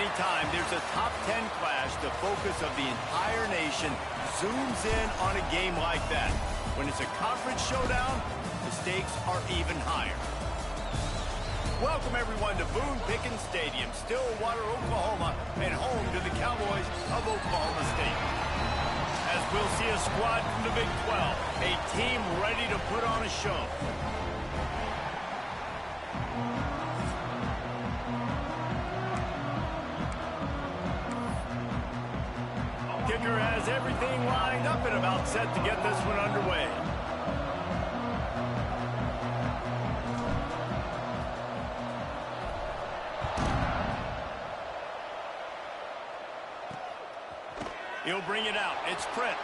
Anytime there's a top 10 clash, the focus of the entire nation zooms in on a game like that. When it's a conference showdown, the stakes are even higher. Welcome, everyone, to Boone Pickens Stadium, Stillwater, Oklahoma, and home to the Cowboys of Oklahoma State. As we'll see a squad from the Big 12, a team ready to put on a show. Kicker has everything lined up and about set to get this one underway. He'll bring it out. It's Prince.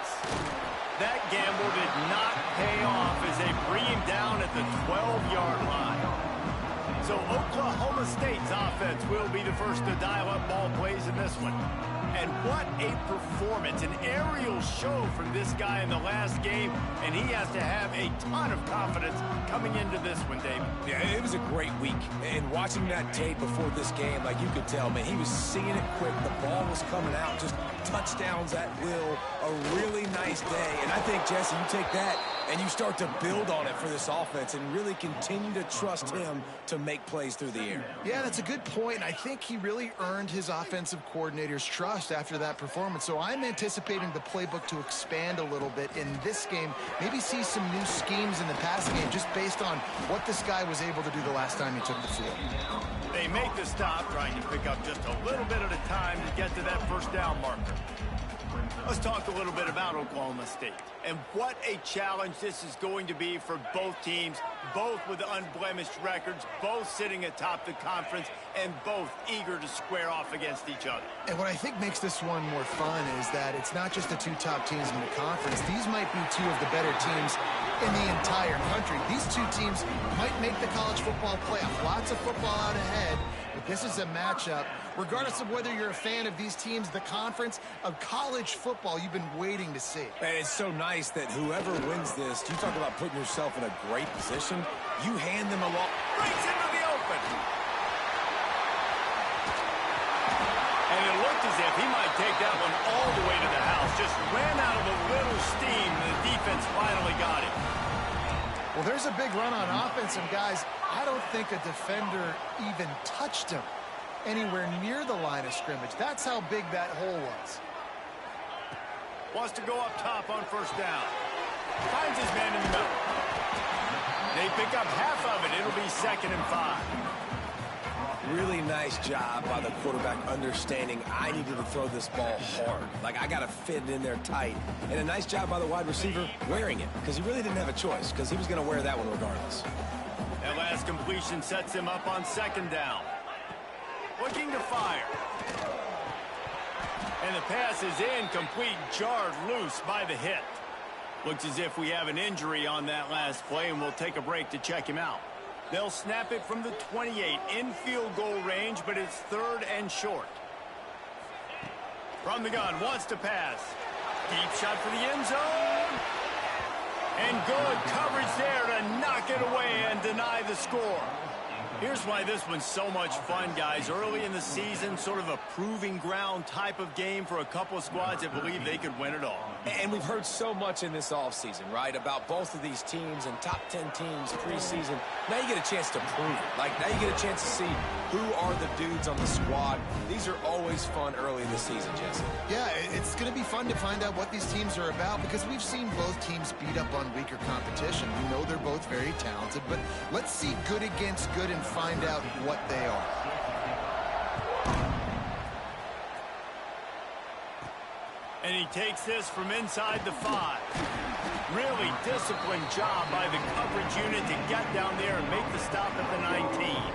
That gamble did not pay off as they bring him down at the 12-yard line. So Oklahoma State's offense will be the first to dial up ball plays in this one. And what a performance, an aerial show from this guy in the last game, and he has to have a ton of confidence coming into this one, David. Yeah, it was a great week, and watching that tape before this game, like you could tell, man, he was seeing it quick. The ball was coming out, just touchdowns at will, a really nice day. And I think, Jesse, you take that and you start to build on it for this offense and really continue to trust him to make plays through the air. Yeah, that's a good point. I think he really earned his offensive coordinator's trust after that performance. So I'm anticipating the playbook to expand a little bit in this game, maybe see some new schemes in the passing game just based on what this guy was able to do the last time he took the field. They make the stop, trying to pick up just a little bit at a time to get to that first down marker. Let's talk a little bit about Oklahoma State and what a challenge this is going to be for both teams, both with unblemished records, both sitting atop the conference, and both eager to square off against each other. And what I think makes this one more fun is that it's not just the two top teams in the conference. These might be two of the better teams in the entire country. These two teams might make the college football playoff. Lots of football out ahead. But this is a matchup, regardless of whether you're a fan of these teams, the conference, of college football you've been waiting to see. And it's so nice that whoever wins this, you talk about putting yourself in a great position, you hand them along. Breaks into the open. And it looked as if he might take that one all the way to the house. Just ran out of a little steam, and the defense finally got him. Well, there's a big run on offense, and guys, I don't think a defender even touched him anywhere near the line of scrimmage. That's how big that hole was. Wants to go up top on first down. Finds his man in the middle. They pick up half of it. It'll be 2nd and 5. Really nice job by the quarterback understanding I needed to throw this ball hard. Like, I got to fit it in there tight. And a nice job by the wide receiver wearing it, because he really didn't have a choice, because he was going to wear that one regardless. That last completion sets him up on 2nd down. Looking to fire. And the pass is incomplete, jarred loose by the hit. Looks as if we have an injury on that last play, and we'll take a break to check him out. They'll snap it from the 28 in field goal range, but it's 3rd and short. From the gun, wants to pass. Deep shot for the end zone. And good coverage there to knock it away and deny the score. Here's why this one's so much fun, guys. Early in the season, sort of a proving ground type of game for a couple of squads that believe they could win it all. And we've heard so much in this offseason, right, about both of these teams and top 10 teams preseason. Now you get a chance to prove it. Like, now you get a chance to see who are the dudes on the squad. These are always fun early in the season, Jesse. Yeah, it's going to be fun to find out what these teams are about, because we've seen both teams beat up on weaker competition. We know they're both very talented, but let's see good against good and find out what they are. And he takes this from inside the 5. Really disciplined job by the coverage unit to get down there and make the stop at the 19.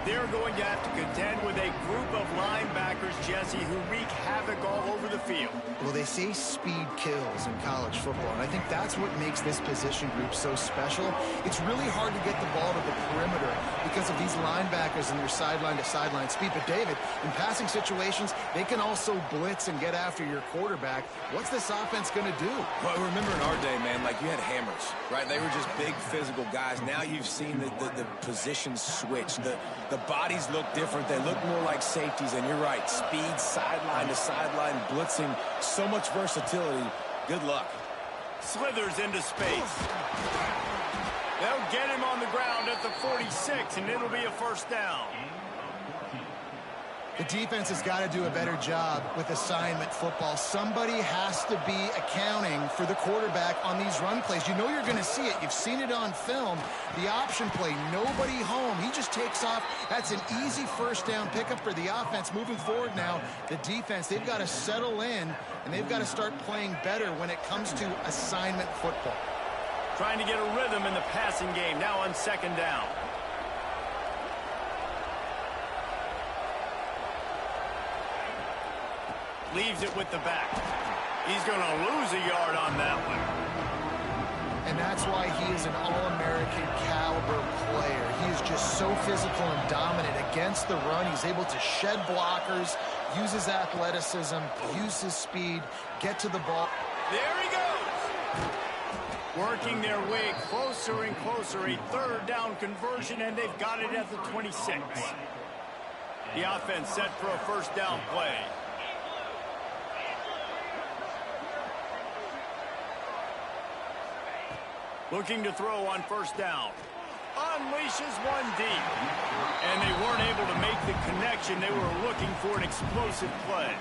They're going to have to contend with a group of linebackers, Jesse, who wreak havoc all over the field. Well, they say speed kills in college football, and I think that's what makes this position group so special. It's really hard to get the ball to the perimeter because of these linebackers and their sideline-to-sideline speed. But, David, in passing situations, they can also blitz and get after your quarterback. What's this offense going to do? Well, remember in our day, man, like you had hammers, right? They were just big physical guys. Now you've seen the position switch, the The bodies look different. They look more like safeties, and you're right. Speed, sideline to sideline, blitzing, so much versatility. Good luck. Slithers into space. They'll get him on the ground at the 46, and it'll be a first down. The defense has got to do a better job with assignment football. Somebody has to be accounting for the quarterback on these run plays. You know you're going to see it. You've seen it on film. The option play, nobody home. He just takes off. That's an easy first down pickup for the offense. Moving forward now, the defense, they've got to settle in, and they've got to start playing better when it comes to assignment football. Trying to get a rhythm in the passing game, now on second down. Leaves it with the back. He's going to lose a yard on that one. And that's why he is an All-American caliber player. He is just so physical and dominant against the run. He's able to shed blockers, use his athleticism, use his speed, get to the ball. There he goes. Working their way closer and closer. A third down conversion, and they've got it at the 26. The offense set for a first down play. Looking to throw on first down. Unleashes one deep. And they weren't able to make the connection. They were looking for an explosive play.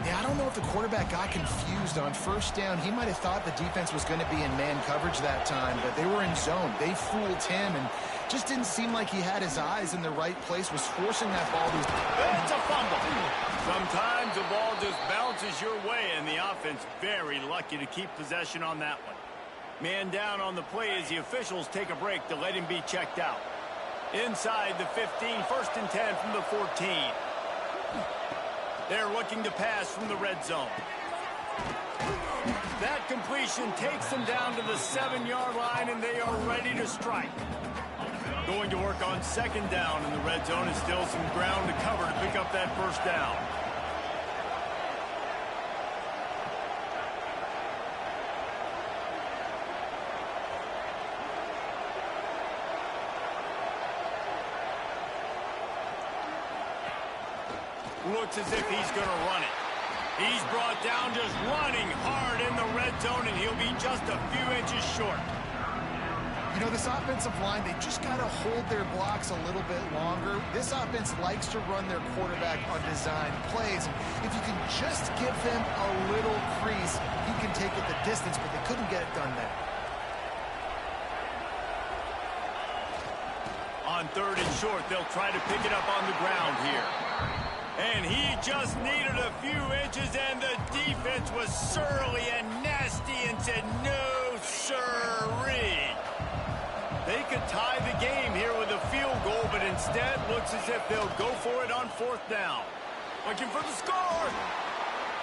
Yeah, I don't know if the quarterback got confused on first down. He might have thought the defense was going to be in man coverage that time, but they were in zone. They fooled him and just didn't seem like he had his eyes in the right place, was forcing that ball to... It's a fumble. Sometimes the ball just bounces your way, and the offense very lucky to keep possession on that one. Man down on the play as the officials take a break to let him be checked out. Inside the 15, first and 10 from the 14. They're looking to pass from the red zone. That completion takes them down to the 7-yard line, and they are ready to strike. Going to work on second down in the red zone, and still some ground to cover to pick up that first down. Looks as if he's going to run it. He's brought down just running hard in the red zone, and he'll be just a few inches short. You know, this offensive line, they just got to hold their blocks a little bit longer. This offense likes to run their quarterback on design plays. And if you can just give him a little crease, he can take it the distance, but they couldn't get it done there. On third and short, they'll try to pick it up on the ground here. And he just needed a few inches, and the defense was surly and nasty and said, no, sirree. They could tie the game here with a field goal, but instead looks as if they'll go for it on fourth down. Looking for the score.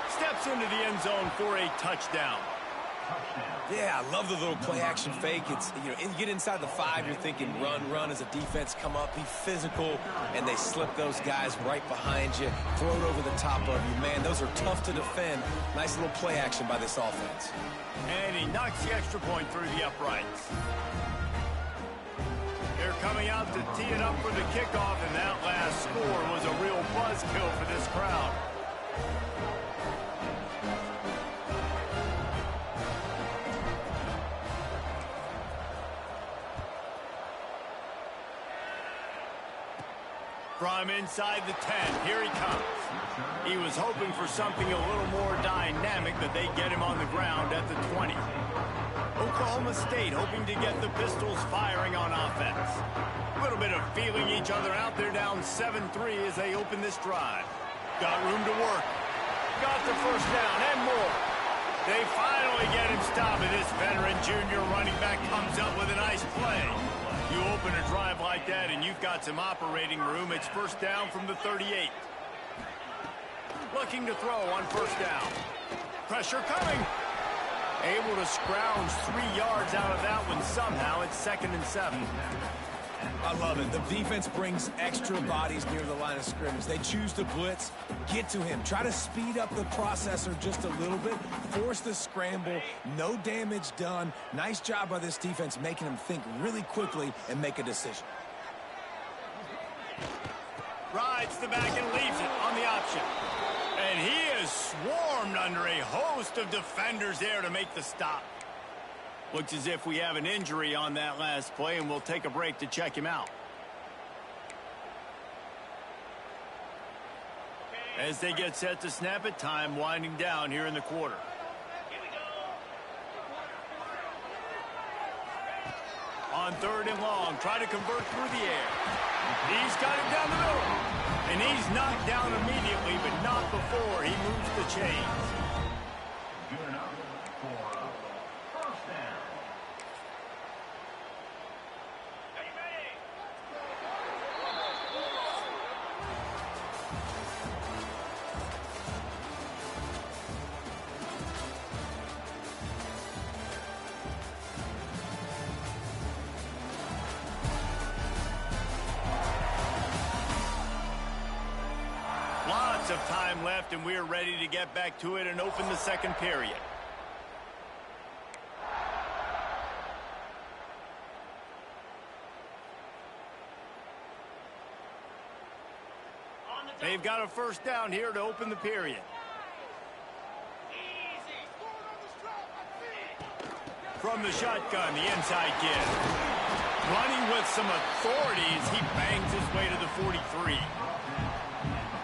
Steps into the end zone for a touchdown. Yeah, I love the little play-action fake. It's, you get inside the 5, you're thinking run as a defense, come up, be physical, and they slip those guys right behind you, throw it over the top of you. Man, those are tough to defend. Nice little play-action by this offense. And he knocks the extra point through the uprights. They're coming out to tee it up for the kickoff, and that last score was a real buzzkill for this crowd. From inside the 10, here he comes. He was hoping for something a little more dynamic, but they get him on the ground at the 20. Oklahoma State hoping to get the Pistols firing on offense. A little bit of feeling each other out. They're down 7-3 as they open this drive. Got room to work. Got the first down and more. They finally get him stopped, and this veteran junior running back comes up with a nice play. You open a drive like that, and you've got some operating room. It's first down from the 38. Looking to throw on first down. Pressure coming. Able to scrounge 3 yards out of that one somehow. It's 2nd and 7. I love it. The defense brings extra bodies near the line of scrimmage. They choose to blitz, get to him, try to speed up the processor just a little bit, force the scramble, no damage done. Nice job by this defense making him think really quickly and make a decision. Rides the back and leaves it on the option. And he is swarmed under a host of defenders there to make the stop. Looks as if we have an injury on that last play, and we'll take a break to check him out. As they get set to snap it, time winding down here in the quarter. On 3rd and long, try to convert through the air. He's got it down the middle. And he's knocked down immediately, but not before he moves the chains. Good enough for a first down. Are you ready? Lots of time left, and we're ready to get back to it and open the second period. They've got a first down here to open the period. From the shotgun, the inside kid. Running with some authority as he bangs his way to the 43.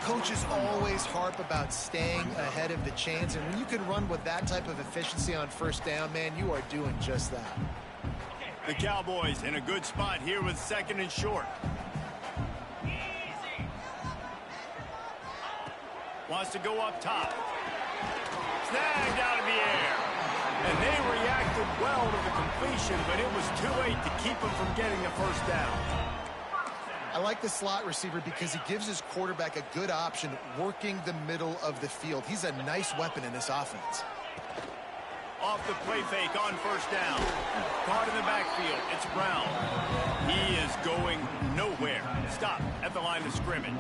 Coaches always harp about staying ahead of the chains, and when you can run with that type of efficiency on first down, man, you are doing just that. The Cowboys in a good spot here with 2nd and short. Wants to go up top. Snagged out of the air. And they reacted well to the completion, but it was too late to keep him from getting the first down. I like the slot receiver because he gives his quarterback a good option working the middle of the field. He's a nice weapon in this offense. Off the play fake on first down. Caught in the backfield. It's Brown. He is going nowhere. Stop at the line of scrimmage.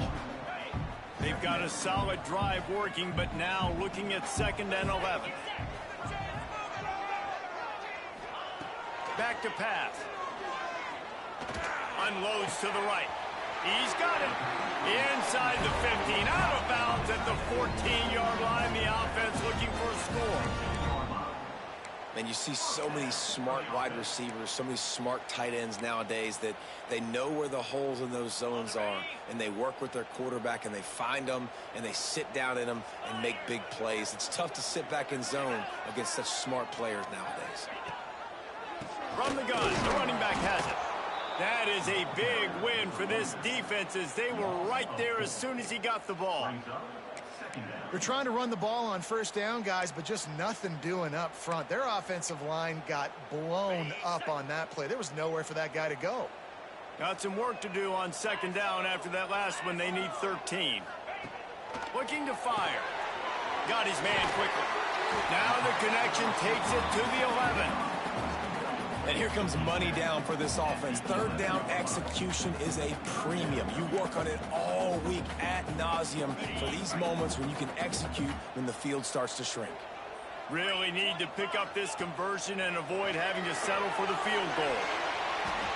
They've got a solid drive working, but now looking at 2nd and 11. Back to pass. Unloads to the right. He's got it. Inside the 15. Out of bounds at the 14-yard line. The offense looking for a score. And you see so many smart wide receivers, so many smart tight ends nowadays that they know where the holes in those zones are, and they work with their quarterback, and they find them, and they sit down in them and make big plays. It's tough to sit back in zone against such smart players nowadays. From the gun, the running back has it. That is a big win for this defense as they were right there as soon as he got the ball. They're trying to run the ball on first down, guys, but just nothing doing up front. Their offensive line got blown up on that play. There was nowhere for that guy to go. Got some work to do on 2nd down after that last one. They need 13. Looking to fire. Got his man quickly. Now the connection takes it to the 11. And here comes money down for this offense. 3rd down execution is a premium. You work on it all week ad nauseum for these moments when you can execute when the field starts to shrink. Really need to pick up this conversion and avoid having to settle for the field goal.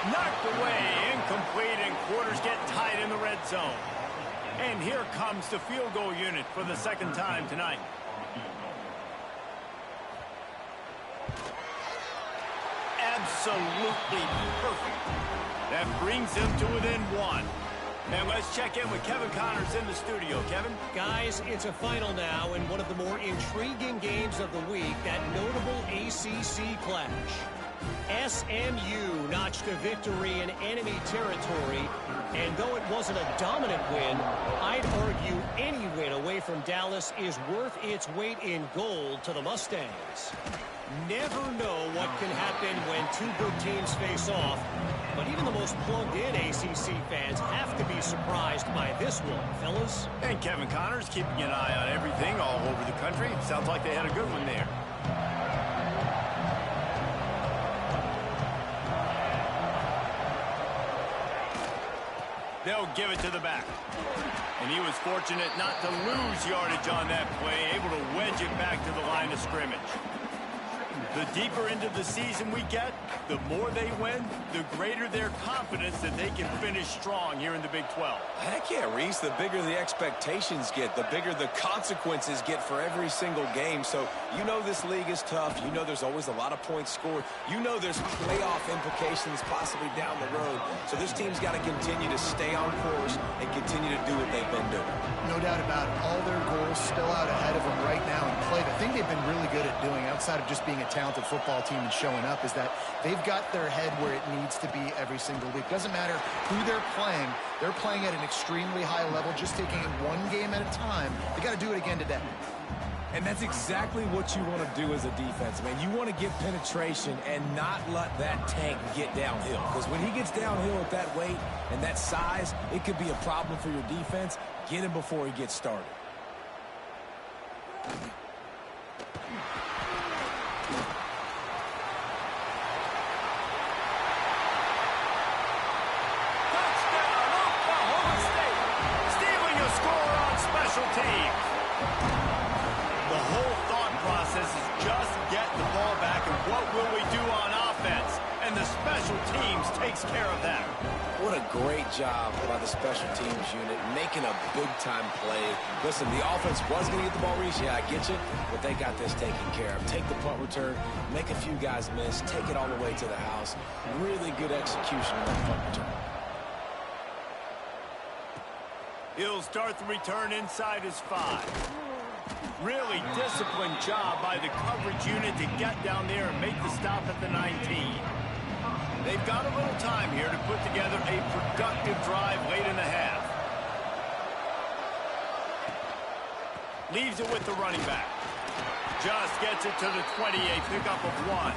Knocked away, incomplete, and quarters get tight in the red zone. And here comes the field goal unit for the 2nd time tonight. Absolutely perfect. That brings them to within 1. And let's check in with Kevin Connors in the studio. Kevin? Guys, it's a final now in one of the more intriguing games of the week, that notable ACC clash. SMU notched a victory in enemy territory, and though it wasn't a dominant win, I'd argue any win away from Dallas is worth its weight in gold to the Mustangs. Never know what can happen when two good teams face off, but even the most plugged-in ACC fans have to be surprised by this one, fellas. And Kevin Connors keeping an eye on everything all over the country. Sounds like they had a good one there. They'll give it to the back. And he was fortunate not to lose yardage on that play, able to wedge it back to the line of scrimmage. The deeper into the season we get, the more they win, the greater their confidence that they can finish strong here in the Big 12. Heck yeah, Reese. The bigger the expectations get, the bigger the consequences get for every single game. So you know this league is tough. You know there's always a lot of points scored. You know there's playoff implications possibly down the road. So this team's got to continue to stay on course and continue to do what they've been doing. No doubt about it. All their goals still out ahead of them right now in play. The thing they've been really good at doing, outside of just being a talented football team and showing up, is that they've got their head where it needs to be every single week. Doesn't matter who they're playing at an extremely high level, just taking it one game at a time. They got to do it again today. And that's exactly what you want to do as a defense, man. You want to get penetration and not let that tank get downhill. Because when he gets downhill at that weight and that size, it could be a problem for your defense. Get him before he gets started. Touchdown, Oklahoma State! Stealing a score on special teams. The whole thought process is just get the ball back and what will we do on offense? And the special teams takes care of that. What a great job by the special teams unit, making a big-time play. Listen, the offense was going to get the ball, Reese. Yeah, I get you, but they got this taken care of. Take the punt return, make a few guys miss, take it all the way to the house. Really good execution on that punt return. He'll start the return inside his 5. Really disciplined job by the coverage unit to get down there and make the stop at the 19. They've got a little time here to put together a productive drive late in the half. Leaves it with the running back. Just gets it to the 28, pickup of 1.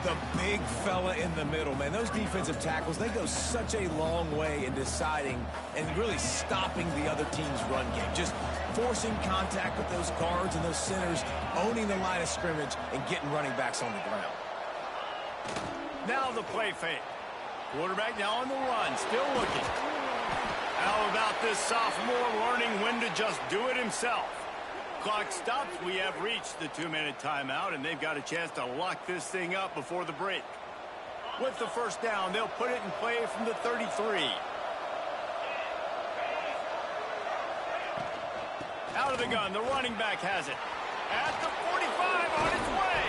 The big fella in the middle, man. Those defensive tackles, they go such a long way in deciding and really stopping the other team's run game. Just forcing contact with those guards and those centers, owning the line of scrimmage, and getting running backs on the ground. Now the play fake. Quarterback now on the run, still looking. How about this sophomore learning when to just do it himself? Clock stops. We have reached the 2-minute timeout, and they've got a chance to lock this thing up before the break. With the first down, they'll put it in play from the 33. Out of the gun, the running back has it. At the 45, on its way.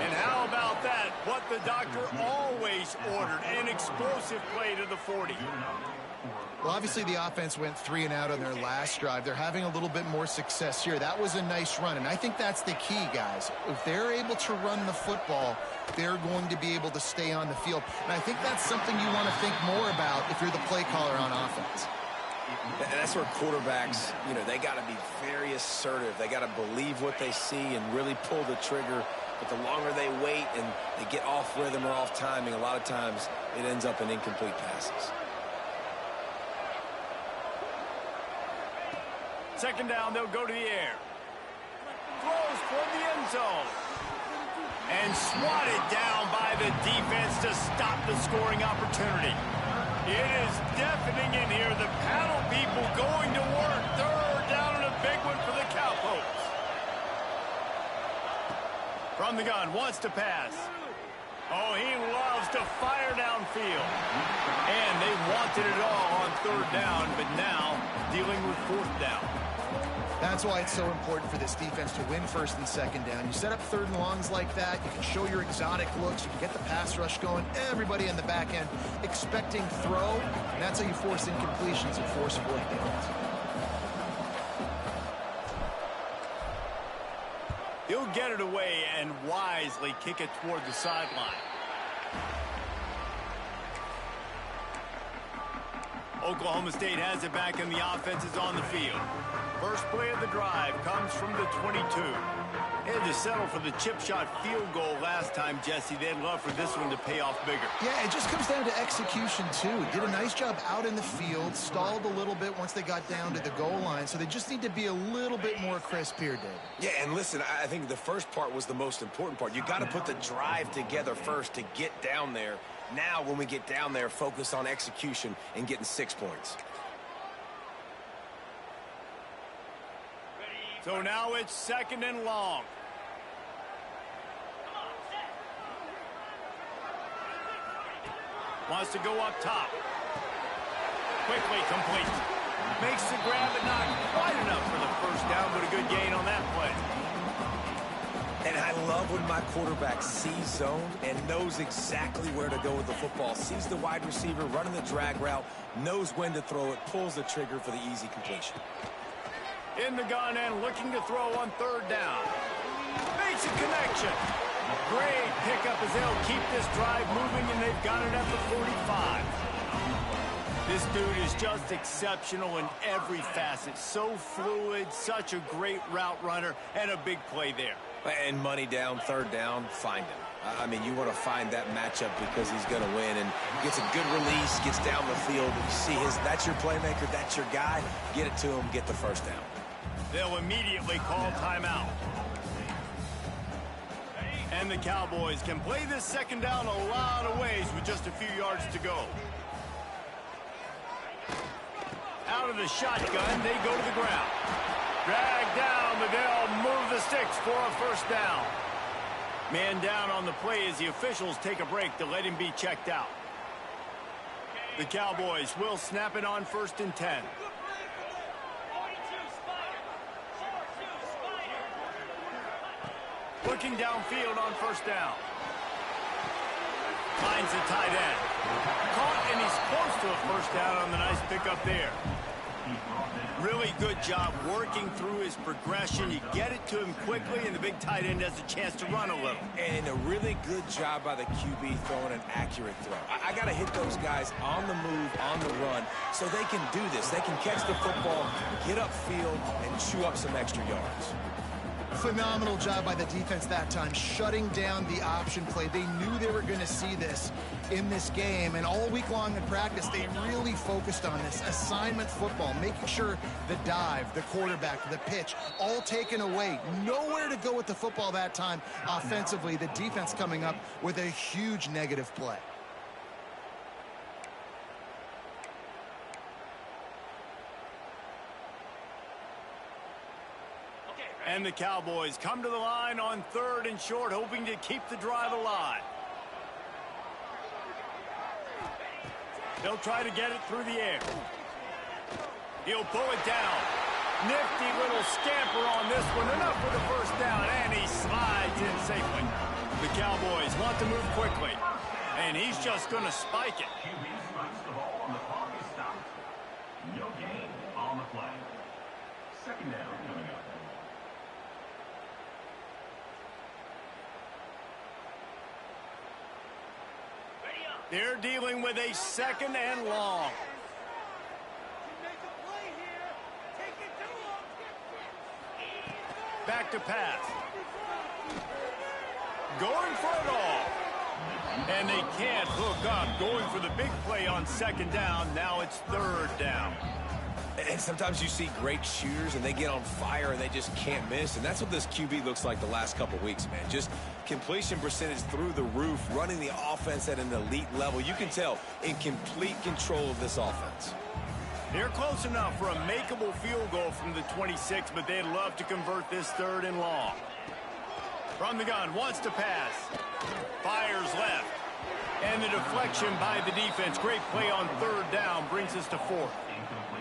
And how about that? What the doctor always ordered, an explosive play to the 40. Well, obviously the offense went 3 and out on their last drive. They're having a little bit more success here. That was a nice run, and I think that's the key, guys. If they're able to run the football, they're going to be able to stay on the field. And I think that's something you want to think more about if you're the play caller on offense. And that's where quarterbacks, they got to be very assertive. They got to believe what they see and really pull the trigger. But the longer they wait and they get off rhythm or off timing, a lot of times it ends up in incomplete passes. Second down, they'll go to the air. Throws toward the end zone. And swatted down by the defense to stop the scoring opportunity. It is deafening in here. The paddle people going to work. Third down and a big one for the Cowpokes. From the gun, wants to pass. Oh, he loves to fire downfield. And they wanted it all on third down, but now dealing with fourth down. That's why it's so important for this defense to win first and second down. You set up third and longs like that, you can show your exotic looks, you can get the pass rush going, everybody in the back end expecting throw, and that's how you force incompletions and force fourth downs. He'll get it away and wisely kick it toward the sideline. Oklahoma State has it back and the offense is on the field. First play of the drive comes from the 22. They had to settle for the chip shot field goal last time, Jesse. They'd love for this one to pay off bigger. Yeah, it just comes down to execution, too. Did a nice job out in the field, stalled a little bit once they got down to the goal line, so they just need to be a little bit more crisp here, David. Yeah, and listen, I think the first part was the most important part. You got to put the drive together first to get down there. Now, when we get down there, focus on execution and getting 6 points. So now it's second and long. Wants to go up top. Quickly complete. Makes the grab, but not quite enough for the first down, but a good gain on that play. And I love when my quarterback sees zone and knows exactly where to go with the football. Sees the wide receiver running the drag route, knows when to throw it, pulls the trigger for the easy completion. In the gun and looking to throw on third down. Makes a connection. Great pickup as they'll keep this drive moving, and they've got it at the 45. This dude is just exceptional in every facet. So fluid, such a great route runner, and a big play there. And money down, third down, find him. I mean, you want to find that matchup because he's going to win, and gets a good release, gets down the field. You see that's your playmaker, that's your guy. Get it to him, get the first down. They'll immediately call timeout. And the Cowboys can play this second down a lot of ways with just a few yards to go. Out of the shotgun, they go to the ground. Drag down, but they'll move the sticks for a first down. Man down on the play as the officials take a break to let him be checked out. The Cowboys will snap it on 1st and 10. Looking downfield on first down. Finds the tight end. Caught, and he's close to a first down on the nice pickup there. Really good job working through his progression. You get it to him quickly, and the big tight end has a chance to run a little. And a really good job by the QB throwing an accurate throw. I got to hit those guys on the move, on the run, so they can do this. They can catch the football, get upfield, and chew up some extra yards. Phenomenal job by the defense that time, shutting down the option play. They knew they were going to see this in this game, and all week long in practice, they really focused on this assignment football, making sure the dive, the quarterback, the pitch, all taken away. Nowhere to go with the football that time offensively. The defense coming up with a huge negative play. And the Cowboys come to the line on 3rd and short, hoping to keep the drive alive. They'll try to get it through the air. He'll pull it down. Nifty little scamper on this one. Enough for the first down, and he slides in safely. The Cowboys want to move quickly, and he's just going to spike it. QB spikes the ball on the clock is stopped. No gain on the play. Second down coming up. They're dealing with a 2nd and long. Back to pass. Going for it all. And they can't hook up. Going for the big play on 2nd down. Now it's 3rd down. And sometimes you see great shooters, and they get on fire, and they just can't miss. And that's what this QB looks like the last couple weeks, man. Just completion percentage through the roof, running the offense at an elite level. You can tell in complete control of this offense. They're close enough for a makeable field goal from the 26, but they'd love to convert this 3rd and long. From the gun, wants to pass. Fires left. And the deflection by the defense. Great play on 3rd down brings us to 4th.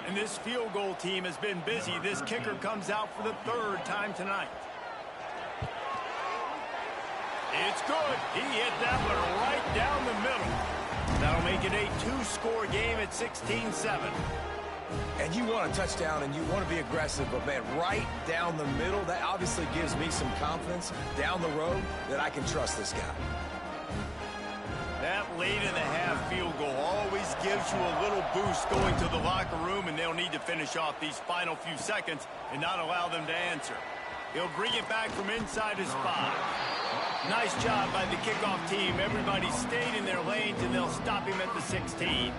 And this field goal team has been busy. This kicker comes out for the 3rd time tonight. It's good. He hit that one right down the middle. That'll make it a 2-score game at 16-7. And you want a touchdown, and you want to be aggressive, but, man, right down the middle, that obviously gives me some confidence down the road that I can trust this guy. That late-in-the-half field goal always gives you a little boost going to the locker room, and they'll need to finish off these final few seconds and not allow them to answer. He'll bring it back from inside his 5. Nice job by the kickoff team. Everybody stayed in their lanes, and they'll stop him at the 16.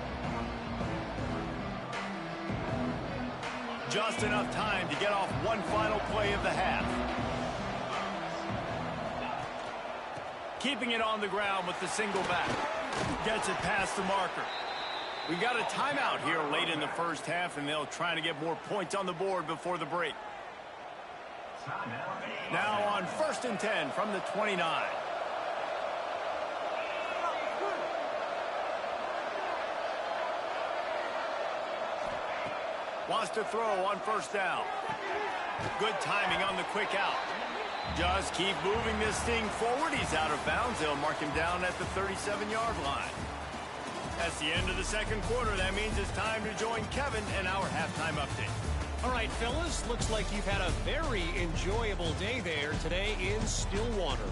Just enough time to get off one final play of the half. Keeping it on the ground with the single back. Gets it past the marker. We've got a timeout here late in the first half, and they'll try to get more points on the board before the break. Now on 1st and 10 from the 29. Wants to throw on first down. Good timing on the quick out. Just keep moving this thing forward. He's out of bounds. They'll mark him down at the 37-yard line. That's the end of the second quarter. That means it's time to join Kevin in our halftime update. All right, fellas, looks like you've had a very enjoyable day there today in Stillwater.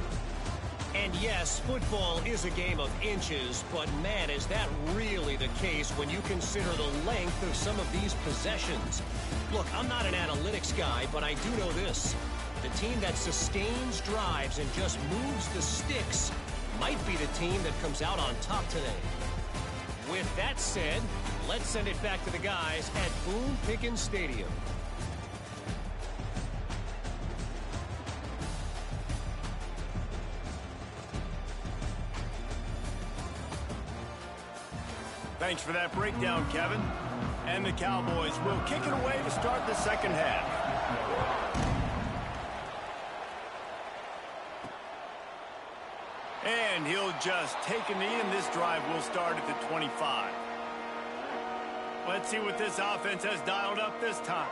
And yes, football is a game of inches, but man, is that really the case when you consider the length of some of these possessions. Look, I'm not an analytics guy, but I do know this. The team that sustains drives and just moves the sticks might be the team that comes out on top today. With that said, let's send it back to the guys at Boone Pickens Stadium. Thanks for that breakdown, Kevin. And the Cowboys will kick it away to start the second half. And he'll just take a knee, and this drive will start at the 25. Let's see what this offense has dialed up this time.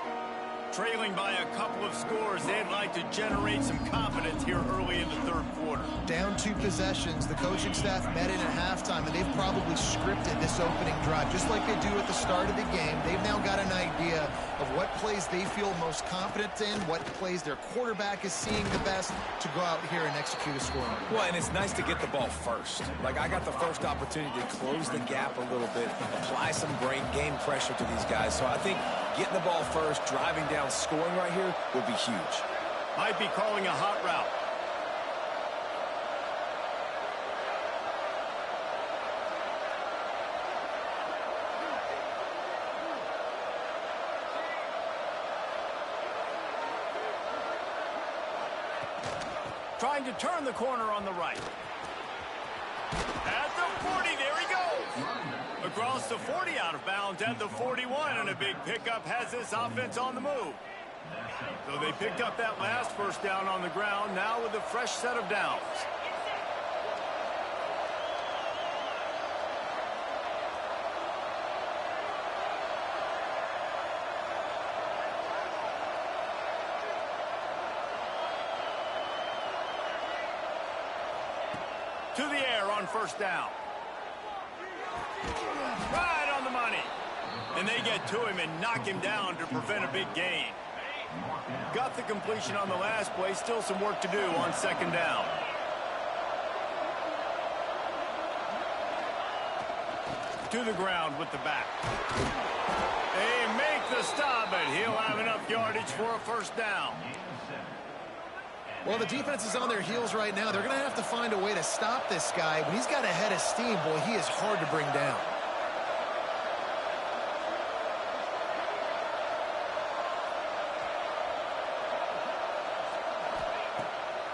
Trailing by a couple of scores, they'd like to generate some confidence here early in the third quarter. Down 2 possessions, the coaching staff met in at halftime, and they've probably scripted this opening drive, just like they do at the start of the game. They've now got an idea of what plays they feel most confident in, what plays their quarterback is seeing the best to go out here and execute a scoring. Well, and it's nice to get the ball first. Like, I got the first opportunity to close the gap a little bit, apply some great game pressure to these guys. So I think getting the ball first, driving down, scoring right here would be huge. Might be calling a hot route. Trying to turn the corner on the right. At the 40, there he goes. Across the 40, out of bounds at the 41, and a big pickup has this offense on the move. So they picked up that last first down on the ground, now with a fresh set of downs. To the air on first down. Right on the money. And they get to him and knock him down to prevent a big gain. Got the completion on the last play. Still some work to do on second down. To the ground with the back. They make the stop, but he'll have enough yardage for a first down. Well, the defense is on their heels right now. They're going to have to find a way to stop this guy. When he's got a head of steam, boy, he is hard to bring down.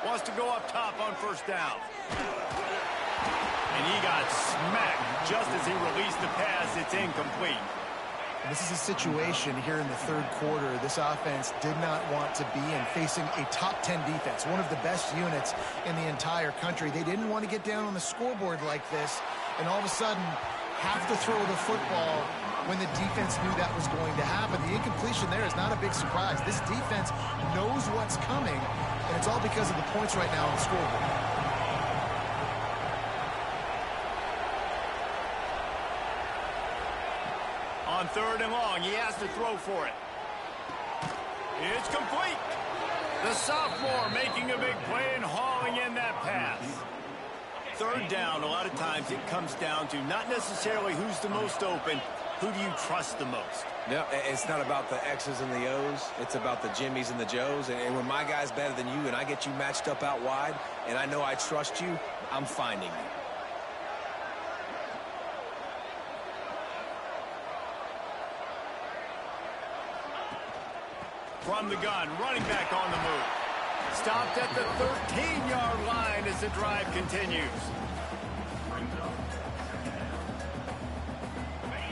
Wants to go up top on first down. And he got smacked just as he released the pass. It's incomplete. This is a situation here in the third quarter this offense did not want to be in, facing a top 10 defense, one of the best units in the entire country. They didn't want to get down on the scoreboard like this and all of a sudden have to throw the football when the defense knew that was going to happen. The incompletion there is not a big surprise. This defense knows what's coming, and it's all because of the points right now on the scoreboard. On third and long, he has to throw for it. It's complete. The sophomore making a big play and hauling in that pass. Third down, a lot of times it comes down to not necessarily who's the most open, who do you trust the most? No, it's not about the X's and the O's. It's about the Jimmies and the Joes. And when my guy's better than you and I get you matched up out wide and I know I trust you, I'm finding you. From the gun, running back on the move. Stopped at the 13-yard line as the drive continues.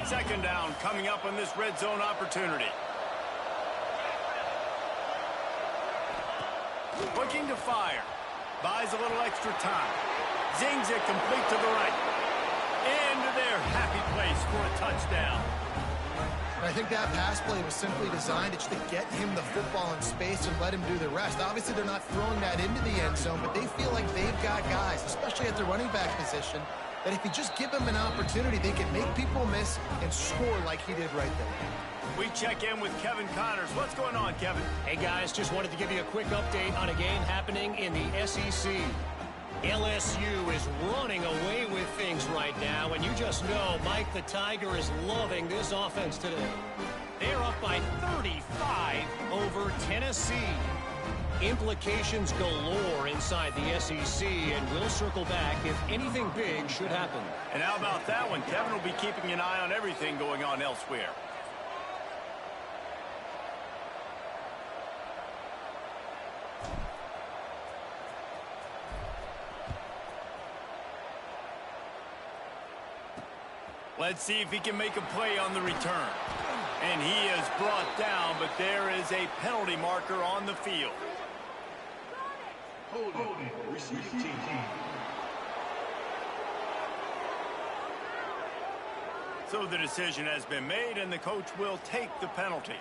Second down coming up on this red zone opportunity. Looking to fire. Buys a little extra time. Zings it complete to the right. Into their happy place for a touchdown. And I think that pass play was simply designed just to get him the football in space and let him do the rest. Obviously, they're not throwing that into the end zone, but they feel like they've got guys, especially at the running back position, that if you just give them an opportunity, they can make people miss and score like he did right there. We check in with Kevin Connors. What's going on, Kevin? Hey, guys, just wanted to give you a quick update on a game happening in the SEC. LSU is running away with things right now, and you just know Mike the Tiger is loving this offense today. They're up by 35 over Tennessee. Implications galore inside the SEC, and we'll circle back if anything big should happen. And how about that one? Kevin will be keeping an eye on everything going on elsewhere. Let's see if he can make a play on the return. And he is brought down, but there is a penalty marker on the field. Holding. Receiving team. So the decision has been made, and the coach will take the penalty.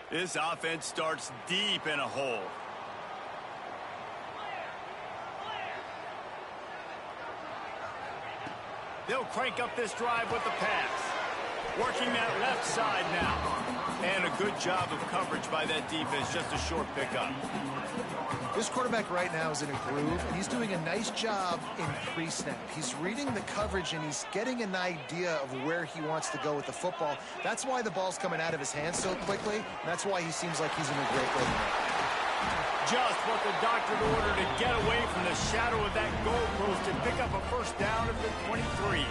This offense starts deep in a hole. They'll crank up this drive with the pass. Working that left side now. And a good job of coverage by that defense. Just a short pickup. This quarterback right now is in a groove, and he's doing a nice job in pre-snap. He's reading the coverage, and he's getting an idea of where he wants to go with the football. That's why the ball's coming out of his hands so quickly, and that's why he seems like he's in a great way. Just what the doctor ordered to get away from the shadow of that goalpost and pick up a first down at the 23.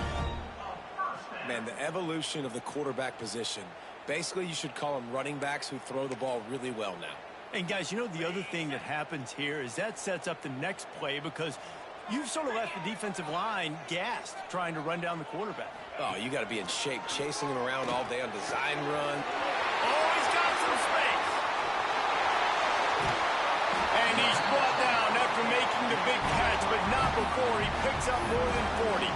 Man, the evolution of the quarterback position. Basically, you should call them running backs who throw the ball really well now. And guys, you know, the other thing that happens here is that sets up the next play because you've sort of left the defensive line gassed trying to run down the quarterback. Oh, you got to be in shape chasing him around all day on design run. Oh, he's got some space. And he's brought down after making the big catch, but not before he picks up more than 40.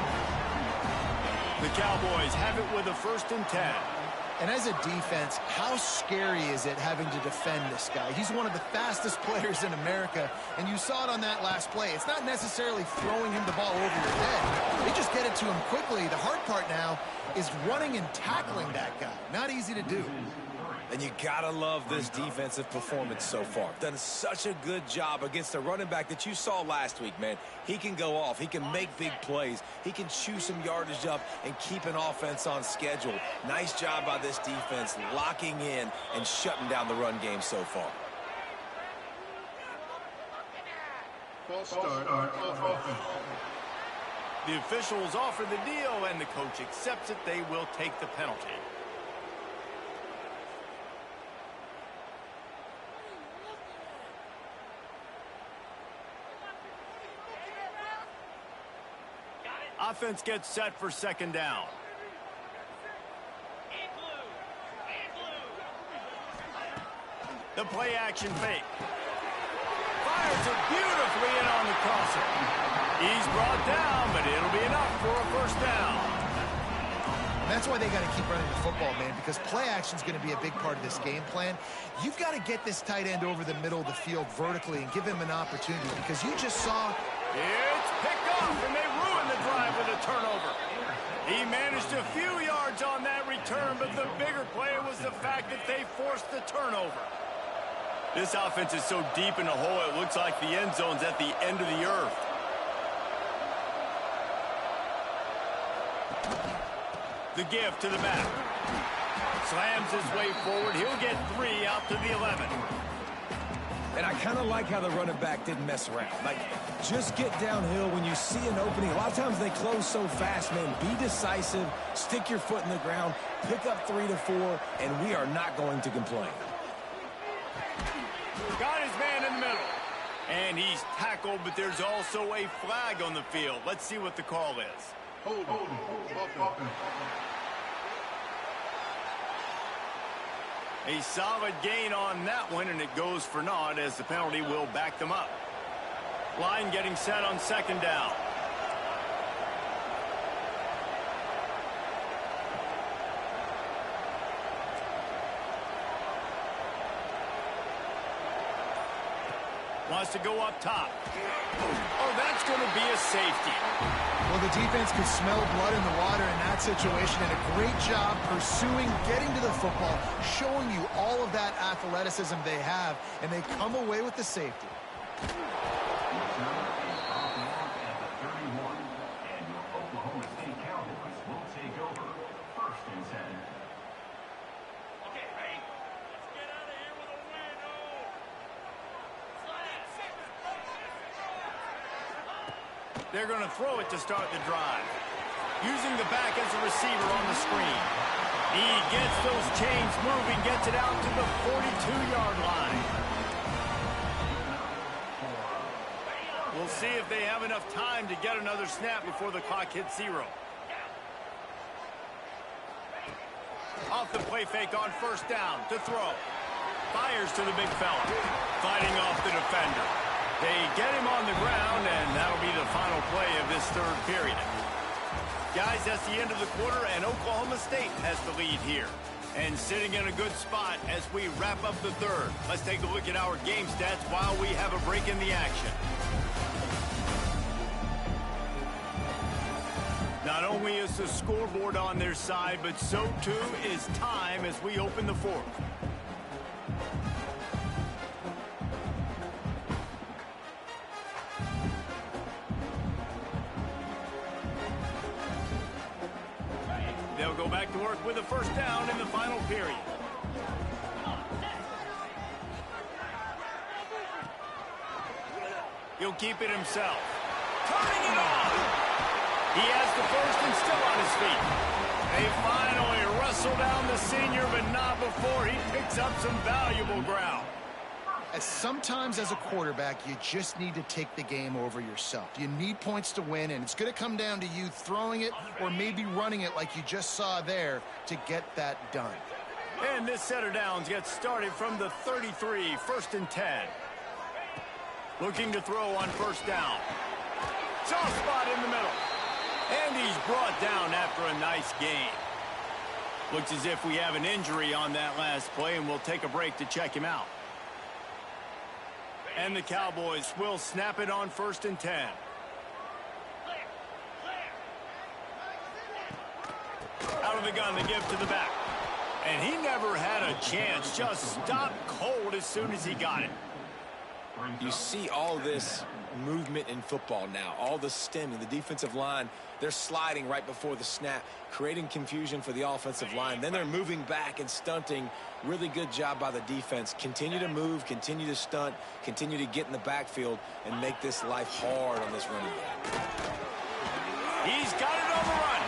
The Cowboys have it with a 1st and 10. And as a defense, how scary is it having to defend this guy? He's one of the fastest players in America, and you saw it on that last play. It's not necessarily throwing him the ball over your head. They just get it to him quickly. The hard part now is running and tackling that guy. Not easy to do. And you gotta love this defensive performance so far. Done such a good job against a running back that you saw last week, man. He can go off. He can make big plays. He can chew some yardage up and keep an offense on schedule. Nice job by this defense locking in and shutting down the run game so far. False start on offense. The officials offer the deal, and the coach accepts it. They will take the penalty. Offense gets set for 2nd down. The play action fake. Fires it beautifully in on the crosser. He's brought down, but it'll be enough for a 1st down. That's why they got to keep running the football, man, because play action is going to be a big part of this game plan. You've got to get this tight end over the middle of the field vertically and give him an opportunity, because you just saw... It's picked off, and they ruin the drive with a turnover. He managed a few yards on that return, but the bigger play was the fact that they forced the turnover. This offense is so deep in the hole, it looks like the end zone's at the end of the earth. The give to the back. Slams his way forward. He'll get 3 out to the 11. And I kind of like how the running back didn't mess around. Like, just get downhill when you see an opening. A lot of times they close so fast, man. Be decisive, stick your foot in the ground, pick up 3 to 4, and we are not going to complain. Got his man in the middle. And he's tackled, but there's also a flag on the field. Let's see what the call is. Hold. A solid gain on that one, and it goes for naught as the penalty will back them up. Line getting set on second down. Wants to go up top. Oh, that's going to be a safety. Well, the defense could smell blood in the water in that situation, and a great job pursuing, getting to the football, showing you all of that athleticism they have, and they come away with the safety. They're going to throw it to start the drive. Using the back as a receiver on the screen. He gets those chains moving, gets it out to the 42-yard line. We'll see if they have enough time to get another snap before the clock hits 0. Off the play fake on first down to throw. Fires to the big fella. Fighting off the defender. They get him on the ground, and that'll be the final play of this third period. Guys, that's the end of the quarter, and Oklahoma State has the lead here. And sitting in a good spot as we wrap up the third. Let's take a look at our game stats while we have a break in the action. Not only is the scoreboard on their side, but so too is time as we open the fourth. They'll go back to work with a first down in the final period. He'll keep it himself. Turning it on! He has the first and still on his feet. They finally wrestle down the senior, but not before he picks up some valuable ground. Sometimes as a quarterback, you just need to take the game over yourself. You need points to win, and it's going to come down to you throwing it or maybe running it like you just saw there to get that done. And this set of downs gets started from the 33, first and 10. Looking to throw on first down. Soft spot in the middle. And he's brought down after a nice gain. Looks as if we have an injury on that last play, and we'll take a break to check him out. And the Cowboys will snap it on first and 10. Out of the gun, they give to the back. And he never had a chance. Just stopped cold as soon as he got it. You see all this movement in football now, all the stemming, the defensive line, they're sliding right before the snap, creating confusion for the offensive line. Then they're moving back and stunting. Really good job by the defense. Continue to move, continue to stunt, continue to get in the backfield and make this life hard on this running back. He's got it on the run.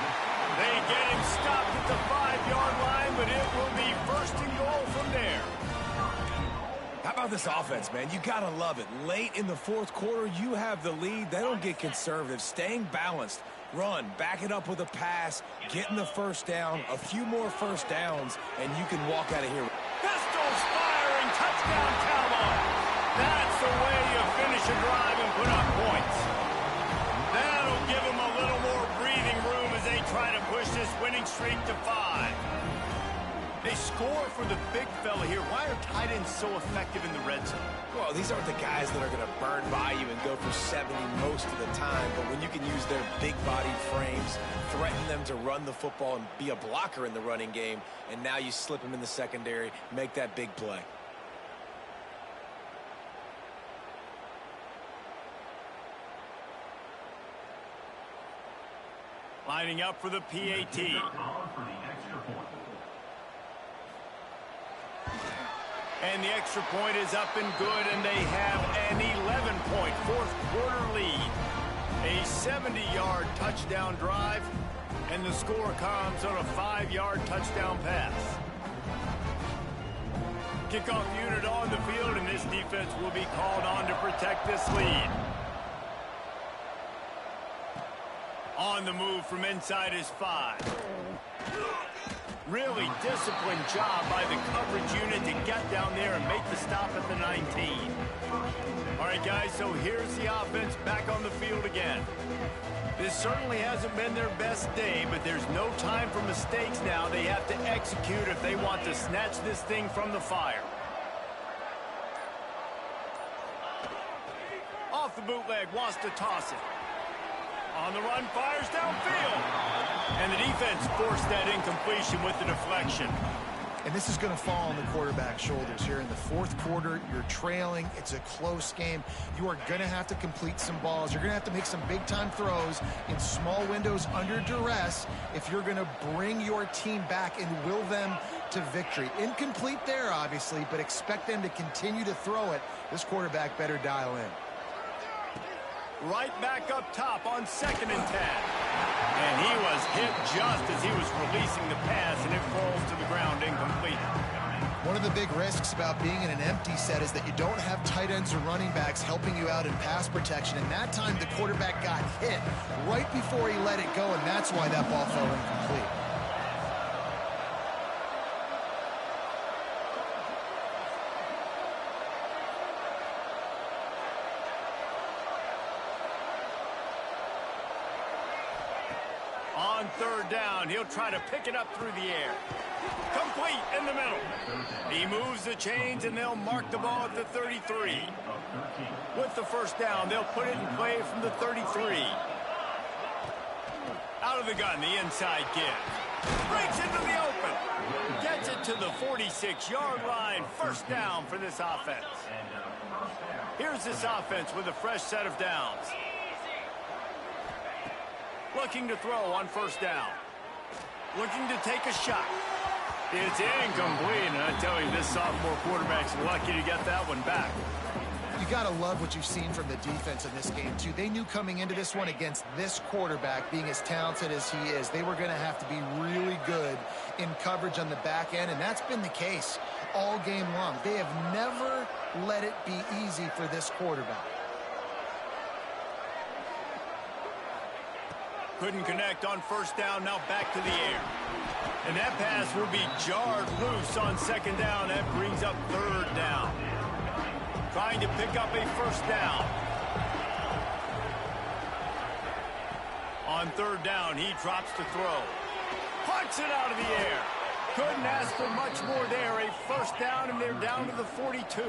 They get him stopped at the 5-yard line, but it will be first and goal from there. How about this offense, man? You got to love it. Late in the fourth quarter, you have the lead. They don't get conservative. Staying balanced. Run, back it up with a pass, getting the first down, a few more first downs, and you can walk out of here. Pistols firing, touchdown Cowboys. That's the way you finish a drive and put up points. That'll give them a little more breathing room as they try to push this winning streak to 5. They score for the big fella here. Why are tight ends so effective in the red zone? Well, these aren't the guys that are going to burn by you and go for 70 most of the time, but when you can use their big body frames, threaten them to run the football and be a blocker in the running game, and now you slip them in the secondary, make that big play. Lining up for the PAT. And the extra point is up and good, and they have an 11-point fourth-quarter lead. A 70-yard touchdown drive, and the score comes on a 5-yard touchdown pass. Kickoff unit on the field, and this defense will be called on to protect this lead. On the move from inside his 5. Really disciplined job by the coverage unit to get down there and make the stop at the 19. All right, guys, so here's the offense back on the field again. This certainly hasn't been their best day, but there's no time for mistakes now. They have to execute if they want to snatch this thing from the fire. Off the bootleg, wants to toss it. On the run, fires downfield. And the defense forced that incompletion with the deflection. And this is going to fall on the quarterback's shoulders here in the fourth quarter. You're trailing. It's a close game. You are going to have to complete some balls. You're going to have to make some big-time throws in small windows under duress if you're going to bring your team back and will them to victory. Incomplete there, obviously, but expect them to continue to throw it. This quarterback better dial in. Right back up top on 2nd and 10. And he was hit just as he was releasing the pass, and it falls to the ground incomplete. One of the big risks about being in an empty set is that you don't have tight ends or running backs helping you out in pass protection. And that time the quarterback got hit right before he let it go, and that's why that ball fell incomplete. On 3rd down, he'll try to pick it up through the air. Complete in the middle. He moves the chains, and they'll mark the ball at the 33. With the 1st down, they'll put it in play from the 33. Out of the gun, the inside give. Breaks into the open. Gets it to the 46-yard line. 1st down for this offense. Here's this offense with a fresh set of downs. Looking to throw on 1st down. Looking to take a shot. It's incomplete, and I tell you, this sophomore quarterback's lucky to get that one back. You got to love what you've seen from the defense in this game, too. They knew coming into this one against this quarterback, being as talented as he is, they were going to have to be really good in coverage on the back end, and that's been the case all game long. They have never let it be easy for this quarterback. Couldn't connect on 1st down, now back to the air. And that pass will be jarred loose on 2nd down. That brings up 3rd down. Trying to pick up a 1st down. On 3rd down, he drops to throw. Punts it out of the air. Couldn't ask for much more there. A 1st down, and they're down to the 42.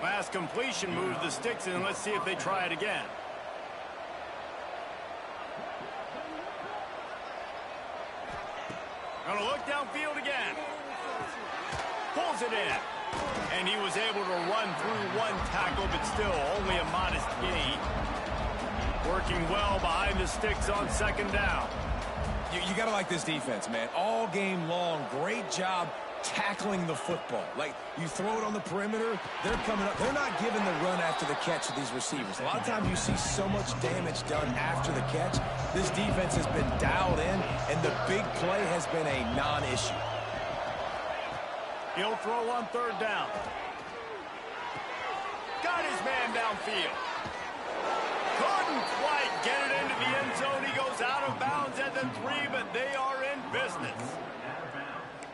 Last completion moves the sticks in. Let's see if they try it again. Gonna look downfield again. Pulls it in. And he was able to run through one tackle, but still only a modest gain. Working well behind the sticks on 2nd down. You got to like this defense, man. All game long, great job tackling the football. Like, you throw it on the perimeter, they're coming up. They're not giving the run after the catch to these receivers. A lot of times you see so much damage done after the catch. This defense has been dialed in, and the big play has been a non-issue. He'll throw on 3rd down. Got his man downfield. Couldn't quite get it into the end zone. He goes out of bounds at the 3, but they are in business.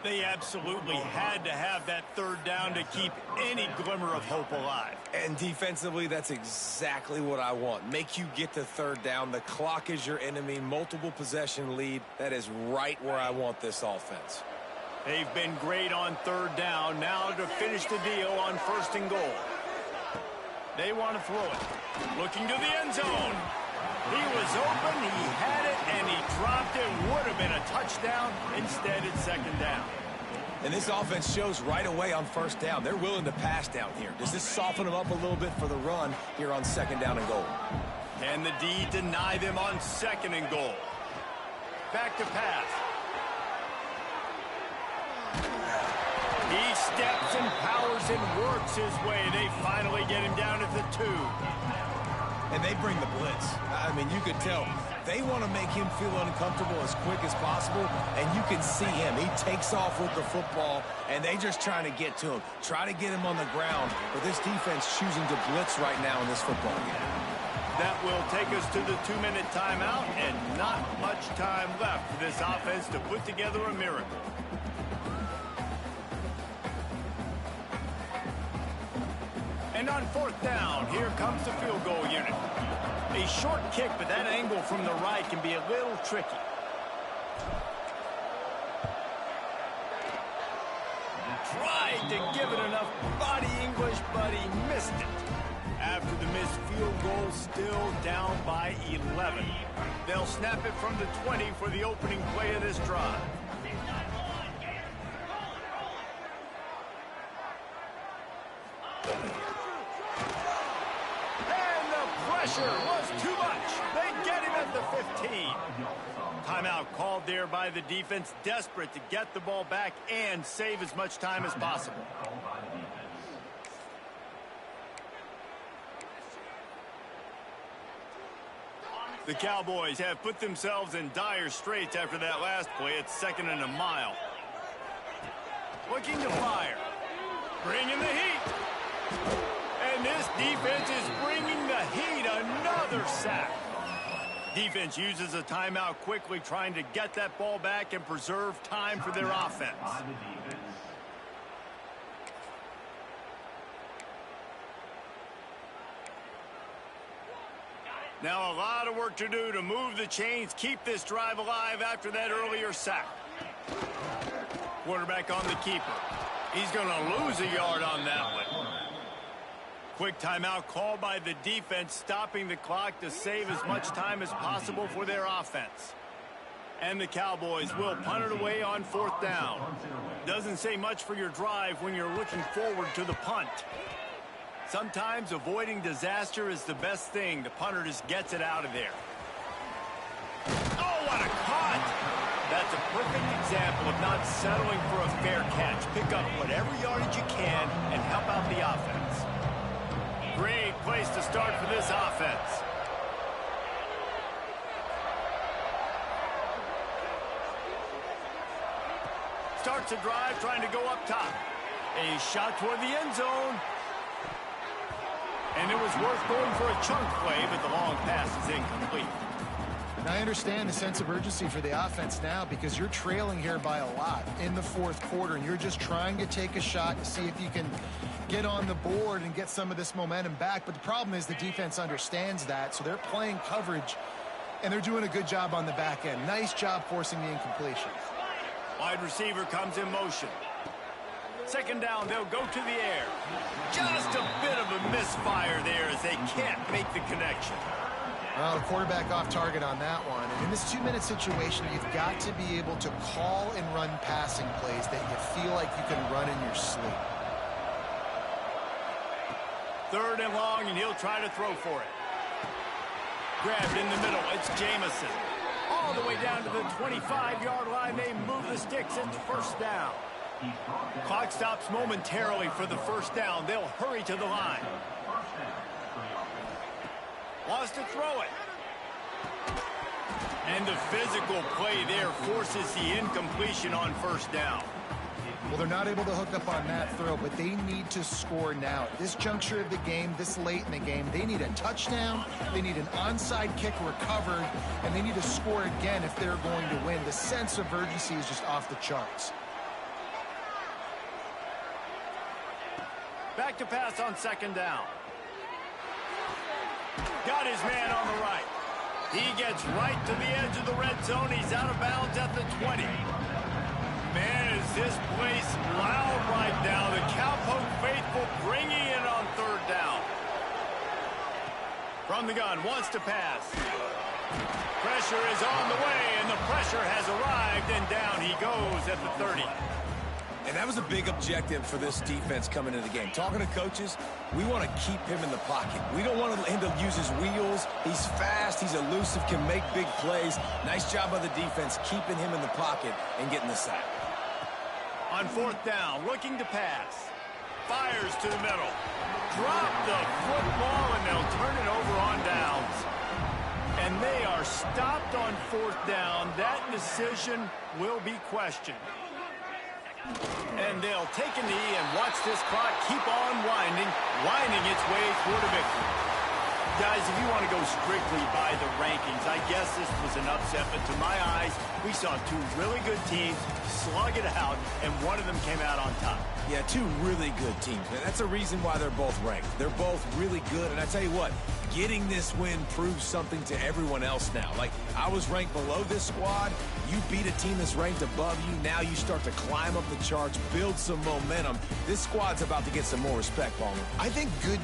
They absolutely had to have that 3rd down to keep any glimmer of hope alive. And defensively, that's exactly what I want. Make you get to 3rd down. The clock is your enemy. Multiple possession lead. That is right where I want this offense. They've been great on 3rd down. Now to finish the deal on 1st and goal. They want to throw it. Looking to the end zone. He was open, he had it, and he dropped it. Would have been a touchdown. Instead, it's 2nd down. And this offense shows right away on 1st down. They're willing to pass down here. Does this soften them up a little bit for the run here on 2nd down and goal? Can the D deny them on 2nd and goal? Back to pass. He steps and powers and works his way. They finally get him down at the 2. And they bring the blitz. I mean, you could tell they want to make him feel uncomfortable as quick as possible, and you can see him. He takes off with the football, and they just trying to get to him, try to get him on the ground. But this defense choosing to blitz right now in this football game. That will take us to the 2-minute timeout, and not much time left for this offense to put together a miracle. And on 4th down, here comes the field goal unit. A short kick, but that angle from the right can be a little tricky. Tried to give it enough body English, but he missed it. After the missed field goal, still down by 11. They'll snap it from the 20 for the opening play of this drive. And the pressure was too much. They get him at the 15. Timeout called there by the defense, desperate to get the ball back and save as much time as possible. The Cowboys have put themselves in dire straits after that last play. It's 2nd and a mile. Looking to fire. Bringing the heat. And this defense is bringing the heat. Another sack. Defense uses a timeout quickly, trying to get that ball back and preserve time for their offense. Now a lot of work to do to move the chains, keep this drive alive after that earlier sack. Quarterback on the keeper. He's going to lose a yard on that one. Quick timeout called by the defense, stopping the clock to save as much time as possible for their offense. And the Cowboys will punt it away on 4th down. Doesn't say much for your drive when you're looking forward to the punt. Sometimes avoiding disaster is the best thing. The punter just gets it out of there. Oh, what a cut! That's a perfect example of not settling for a fair catch. Pick up whatever yardage you can and help out the offense. Great place to start for this offense. Starts a drive trying to go up top. A shot toward the end zone. And it was worth going for a chunk play, but the long pass is incomplete. And I understand the sense of urgency for the offense now because you're trailing here by a lot in the 4th quarter, and you're just trying to take a shot to see if you can get on the board and get some of this momentum back. But the problem is the defense understands that, so they're playing coverage, and they're doing a good job on the back end. Nice job forcing the incompletion. Wide receiver comes in motion. 2nd down, they'll go to the air. Just a bit of a misfire there as they can't make the connection. Well, the quarterback off target on that one. And in this 2-minute situation, you've got to be able to call and run passing plays that you feel like you can run in your sleep. 3rd and long, and he'll try to throw for it. Grabbed in the middle, it's Jamison. All the way down to the 25-yard line, they move the sticks into 1st down. Clock stops momentarily for the 1st down. They'll hurry to the line. Wants to throw it. And the physical play there forces the incompletion on 1st down. Well, they're not able to hook up on that throw, but they need to score now. At this juncture of the game, this late in the game, they need a touchdown, they need an onside kick recovered, and they need to score again if they're going to win. The sense of urgency is just off the charts. Back to pass on 2nd down. Got his man on the right. He gets right to the edge of the red zone. He's out of bounds at the 20. Man, is this place loud right now. The Cowpoke faithful bringing it on 3rd down. From the gun, wants to pass. Pressure is on the way, and the pressure has arrived, and down he goes at the 30. And that was a big objective for this defense coming into the game. Talking to coaches, we want to keep him in the pocket. We don't want him to use his wheels. He's fast, he's elusive, can make big plays. Nice job by the defense keeping him in the pocket and getting the sack. On 4th down, looking to pass. Fires to the middle. Drop the football, and they'll turn it over on downs. And they are stopped on 4th down. That decision will be questioned. And they'll take a knee and watch this clock keep on winding its way toward a victory. Guys, if you want to go strictly by the rankings, I guess this was an upset, but to my eyes, we saw two really good teams slug it out, and one of them came out on top. Yeah, two really good teams, man. That's a reason why they're both ranked. They're both really good, and I tell you what, getting this win proves something to everyone else now. Like, I was ranked below this squad. You beat a team that's ranked above you. Now you start to climb up the charts, build some momentum. This squad's about to get some more respect, Palmer. I think good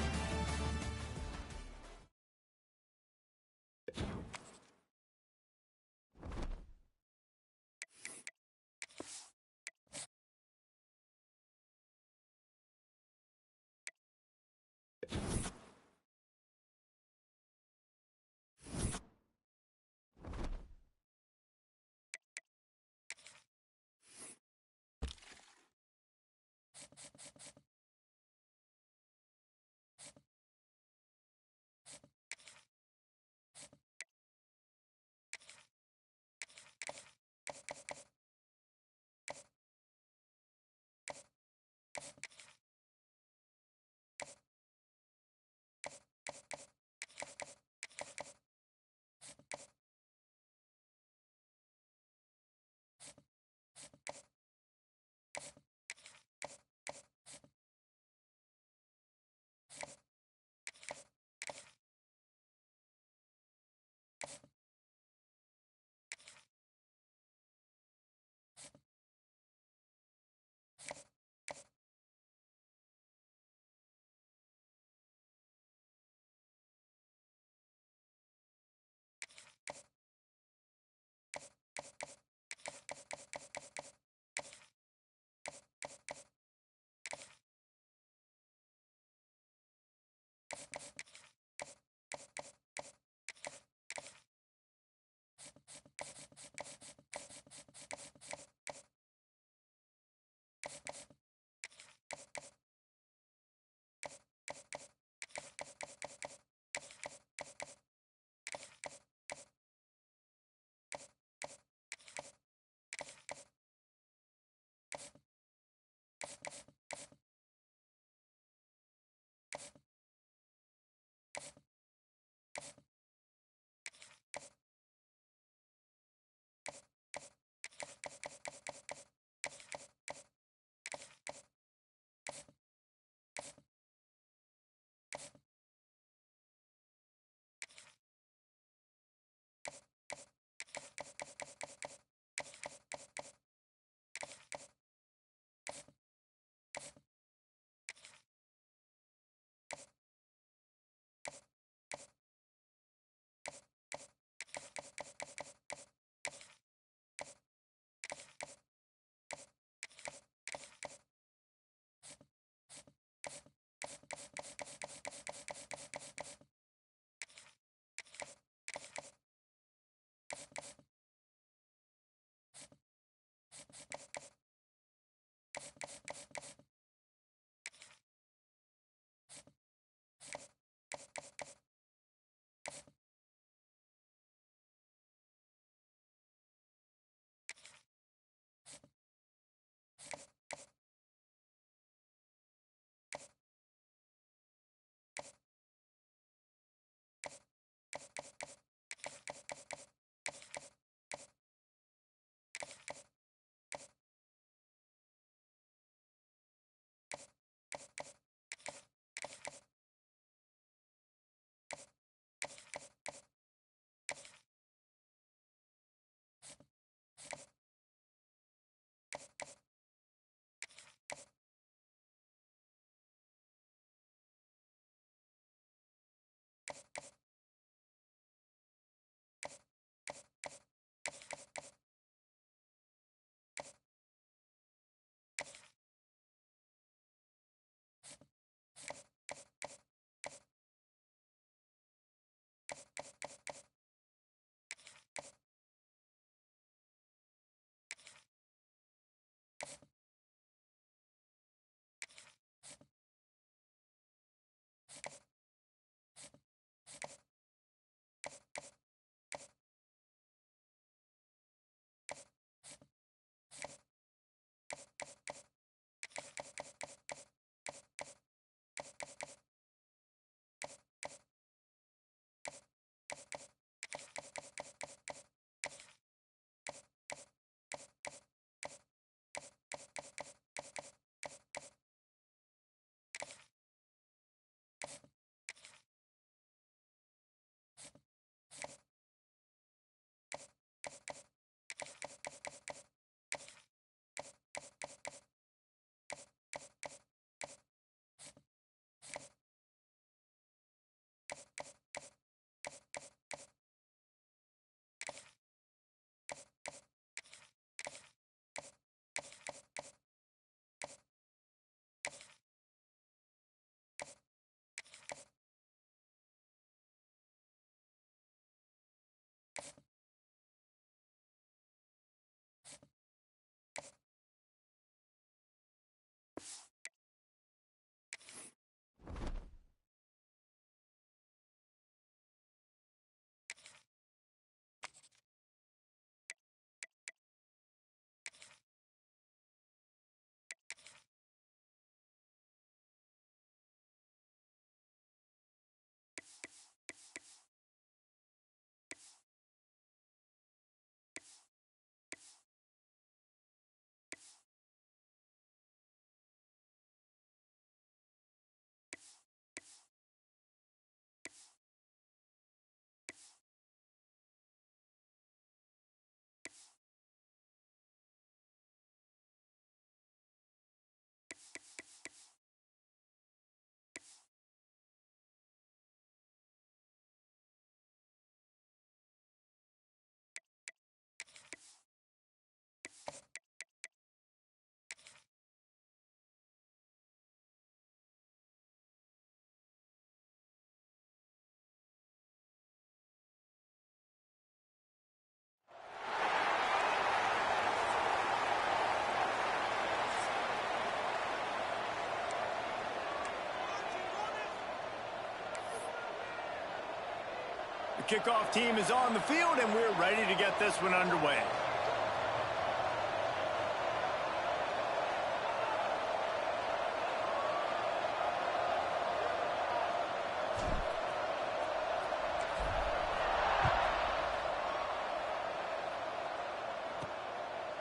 kickoff team is on the field, and we're ready to get this one underway.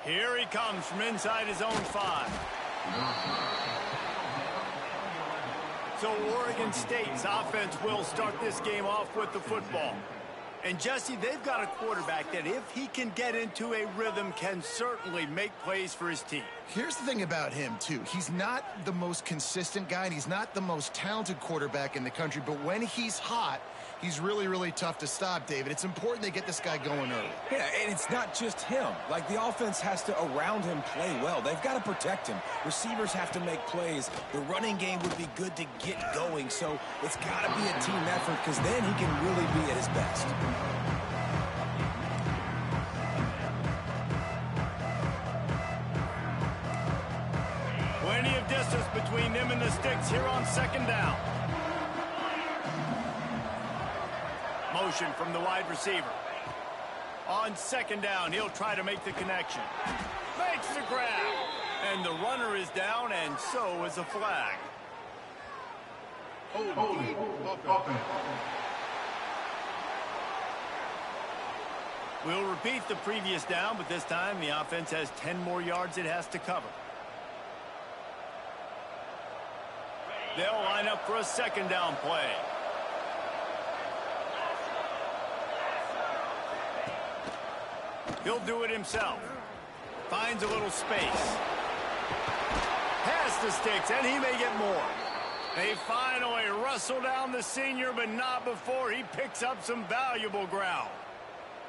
Here he comes from inside his own 5. So Oregon State's offense will start this game off with the football. And Jesse, they've got a quarterback that if he can get into a rhythm can certainly make plays for his team. Here's the thing about him, too. He's not the most consistent guy, and he's not the most talented quarterback in the country, but when he's hot, he's really, really tough to stop, David. It's important they get this guy going early. Yeah, and it's not just him. Like, the offense has to, around him, play well. They've got to protect him. Receivers have to make plays. The running game would be good to get going, so it's got to be a team effort because then he can really be at his best. Plenty of distance between them and the sticks here on 2nd down. Motion from the wide receiver. On 2nd down, he'll try to make the connection. Makes the grab. And the runner is down, and so is a flag. Holding. We'll repeat the previous down, but this time the offense has 10 more yards it has to cover. They'll line up for a 2nd down play. He'll do it himself. Finds a little space. Past the sticks, and he may get more. They finally wrestle down the senior, but not before he picks up some valuable ground.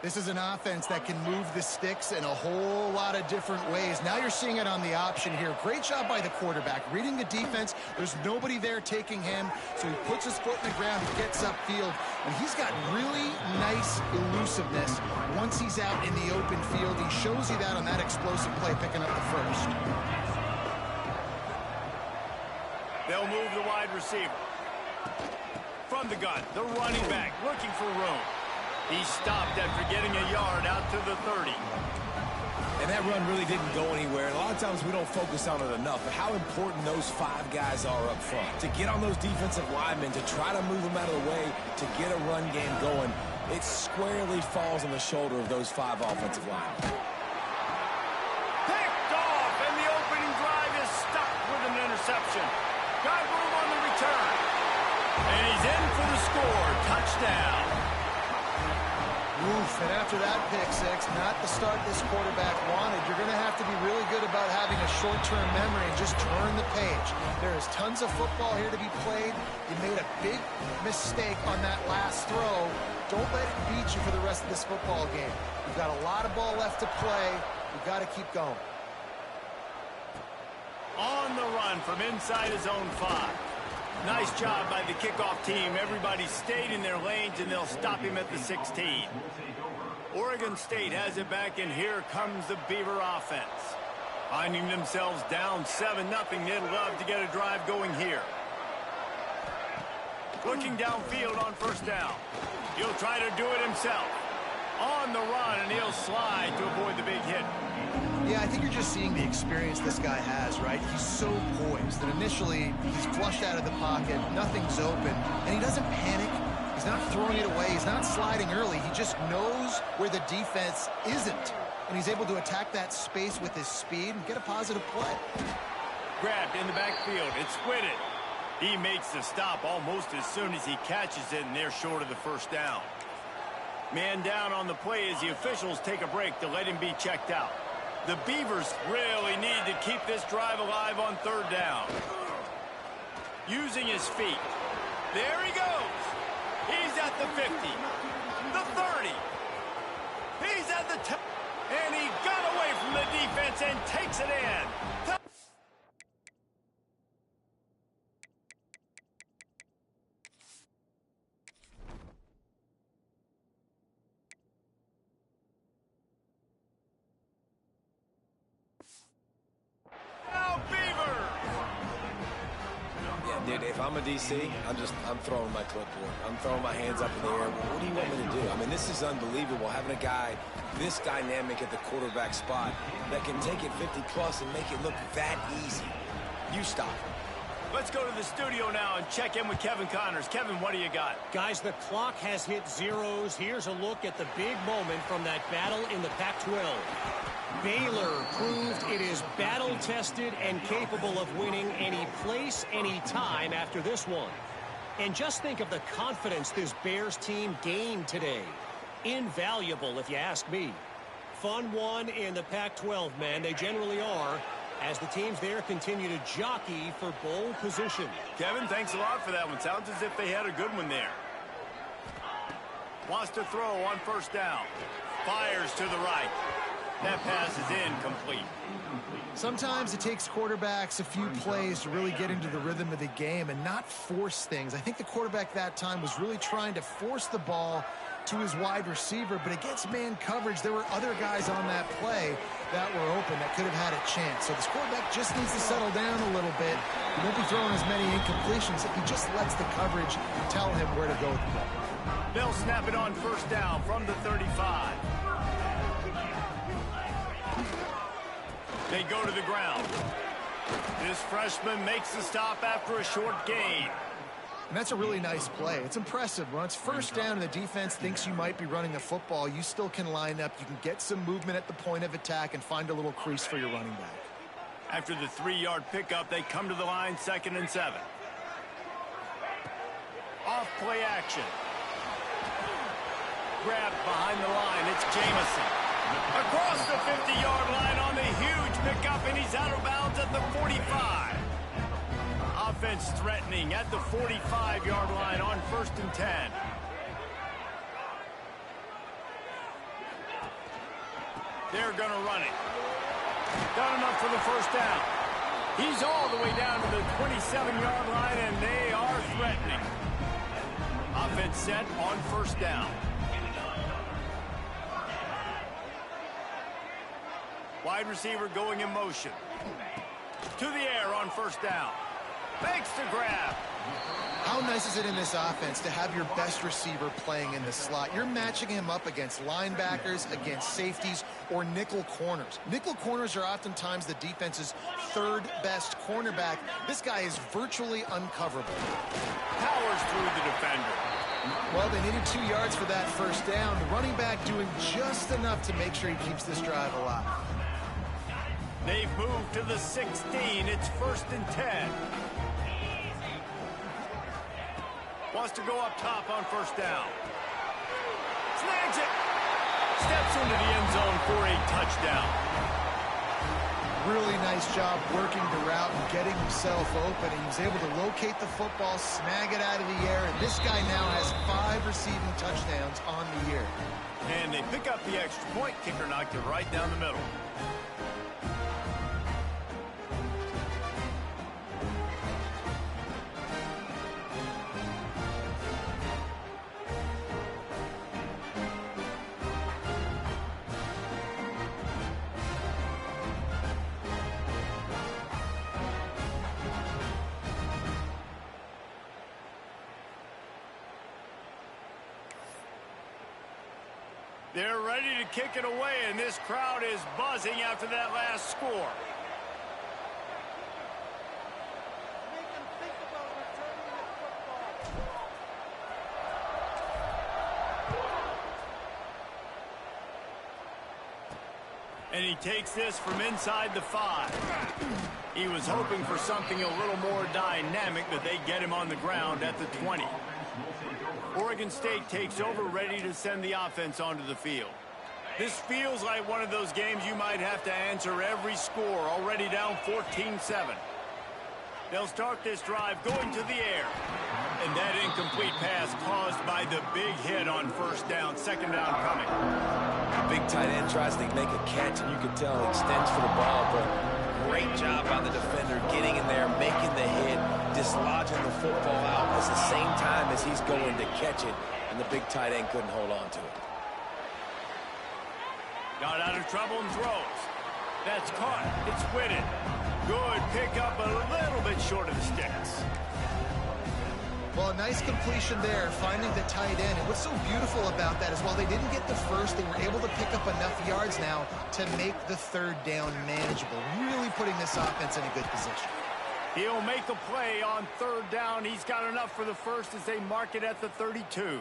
This is an offense that can move the sticks in a whole lot of different ways. Now you're seeing it on the option here. Great job by the quarterback. Reading the defense, there's nobody there taking him, so he puts his foot in the ground, gets upfield, and he's got really nice elusiveness once he's out in the open field. He shows you that on that explosive play, picking up the first. They'll move the wide receiver. From the gun, the running back looking for room. He stopped after getting a yard out to the 30. And that run really didn't go anywhere. And a lot of times we don't focus on it enough, but how important those 5 guys are up front. To get on those defensive linemen, to try to move them out of the way, to get a run game going, it squarely falls on the shoulder of those 5 offensive linemen. Picked off, and the opening drive is stopped with an interception. Got room on the return. And he's in for the score. Touchdown. Oof, and after that pick six, not the start this quarterback wanted. You're going to have to be really good about having a short-term memory and just turn the page. There is tons of football here to be played. You made a big mistake on that last throw. Don't let it beat you for the rest of this football game. You've got a lot of ball left to play. You've got to keep going. On the run from inside his own 5. Nice job by the kickoff team. Everybody stayed in their lanes, and they'll stop him at the 16. Oregon State has it back, and here comes the Beaver offense. Finding themselves down 7-0, they'd love to get a drive going here. Looking downfield on 1st down. He'll try to do it himself. On the run, and he'll slide to avoid the big hit. Yeah, I think you're just seeing the experience this guy has, right? He's so poised that initially he's flushed out of the pocket, nothing's open, and he doesn't panic. He's not throwing it away. He's not sliding early. He just knows where the defense isn't, and he's able to attack that space with his speed and get a positive play. Grabbed in the backfield. It's Whitted. He makes the stop almost as soon as he catches it, and they're short of the 1st down. Man down on the play as the officials take a break to let him be checked out. The Beavers really need to keep this drive alive on 3rd down. Using his feet. There he goes. He's at the 50. The 30. He's at the 10. And he got away from the defense and takes it in. dude, if I'm a DC, I'm throwing my clipboard. I'm throwing my hands up in the air. Well, what do you want me to do? I mean, this is unbelievable, having a guy this dynamic at the quarterback spot that can take it 50-plus and make it look that easy. You stop him. Let's go to the studio now and check in with Kevin Connors. Kevin, what do you got? Guys, the clock has hit zeros. Here's a look at the big moment from that battle in the Pac-12. Baylor proved it is battle-tested and capable of winning any place, any time after this one. And just think of the confidence this Bears team gained today. Invaluable, if you ask me. Fun one in the Pac-12, man. They generally are, as the teams there continue to jockey for bowl position. Kevin, thanks a lot for that one. Sounds as if they had a good one there. Wants to throw on first down. Fires to the right. That pass is incomplete. Sometimes it takes quarterbacks a few plays to really get into the rhythm of the game and not force things. I think the quarterback that time was really trying to force the ball to his wide receiver, but against man coverage, there were other guys on that play that were open that could have had a chance. So this quarterback just needs to settle down a little bit. He won't be throwing as many incompletions if he just lets the coverage tell him where to go with the ball. They'll snap it on first down from the 35. They go to the ground. This freshman makes the stop after a short gain. And that's a really nice play. It's impressive. When it's first down and the defense thinks you might be running the football, you still can line up. You can get some movement at the point of attack and find a little crease for your running back. After the 3-yard pickup, they come to the line, 2nd and 7. Off play action. Grabbed behind the line. It's Jamison. Across the 50-yard line on the huge pickup, and he's out of bounds at the 45. Offense threatening at the 45-yard line on 1st and 10. They're going to run it. Got enough for the first down. He's all the way down to the 27-yard line, and they are threatening. Offense set on first down. Wide receiver going in motion. To the air on first down. Makes the grab. How nice is it in this offense to have your best receiver playing in the slot? You're matching him up against linebackers, against safeties, or nickel corners. Nickel corners are oftentimes the defense's third best cornerback. This guy is virtually uncoverable. Powers through the defender. Well, they needed 2 yards for that first down. The running back doing just enough to make sure he keeps this drive alive. They've moved to the 16. It's 1st and 10. Wants to go up top on first down. Snags it. Steps into the end zone for a touchdown. Really nice job working the route and getting himself open. He was able to locate the football, snag it out of the air, and this guy now has 5 receiving touchdowns on the year. And they pick up the extra point. Kicker knocked it right down the middle. They're ready to kick it away, and this crowd is buzzing after that last score. And he takes this from inside the 5. He was hoping for something a little more dynamic, but they get him on the ground at the 20. Oregon State takes over, ready to send the offense onto the field. This feels like one of those games you might have to answer every score, already down 14-7. They'll start this drive going to the air. And that incomplete pass caused by the big hit on first down, 2nd down coming. Big tight end tries to make a catch, and you can tell he extends for the ball, but great job by the defender getting in there, making the hit, dislodging the football out at the same time as he's going to catch it, and the big tight end couldn't hold on to it. Got out of trouble and throws. That's caught. It's Whitted. Good pickup, a little bit short of the sticks. Well, a nice completion there, finding the tight end. And what's so beautiful about that is while they didn't get the first, they were able to pick up enough yards now to make the third down manageable. Really putting this offense in a good position. He'll make a play on third down. He's got enough for the first as they mark it at the 32.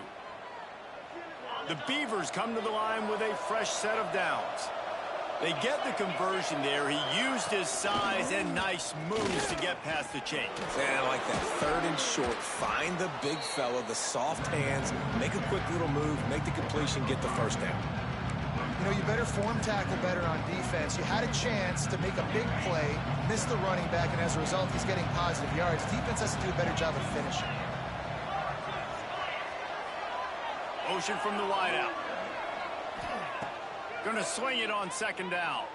The Beavers come to the line with a fresh set of downs. They get the conversion there. He used his size and nice moves to get past the chain. And I like that. Third and short. Find the big fella, the soft hands, make a quick little move, make the completion, get the first down. You know, you better form tackle better on defense. You had a chance to make a big play, missed the running back, and as a result, he's getting positive yards. Defense has to do a better job of finishing. Motion from the wideout. Gonna swing it on second down.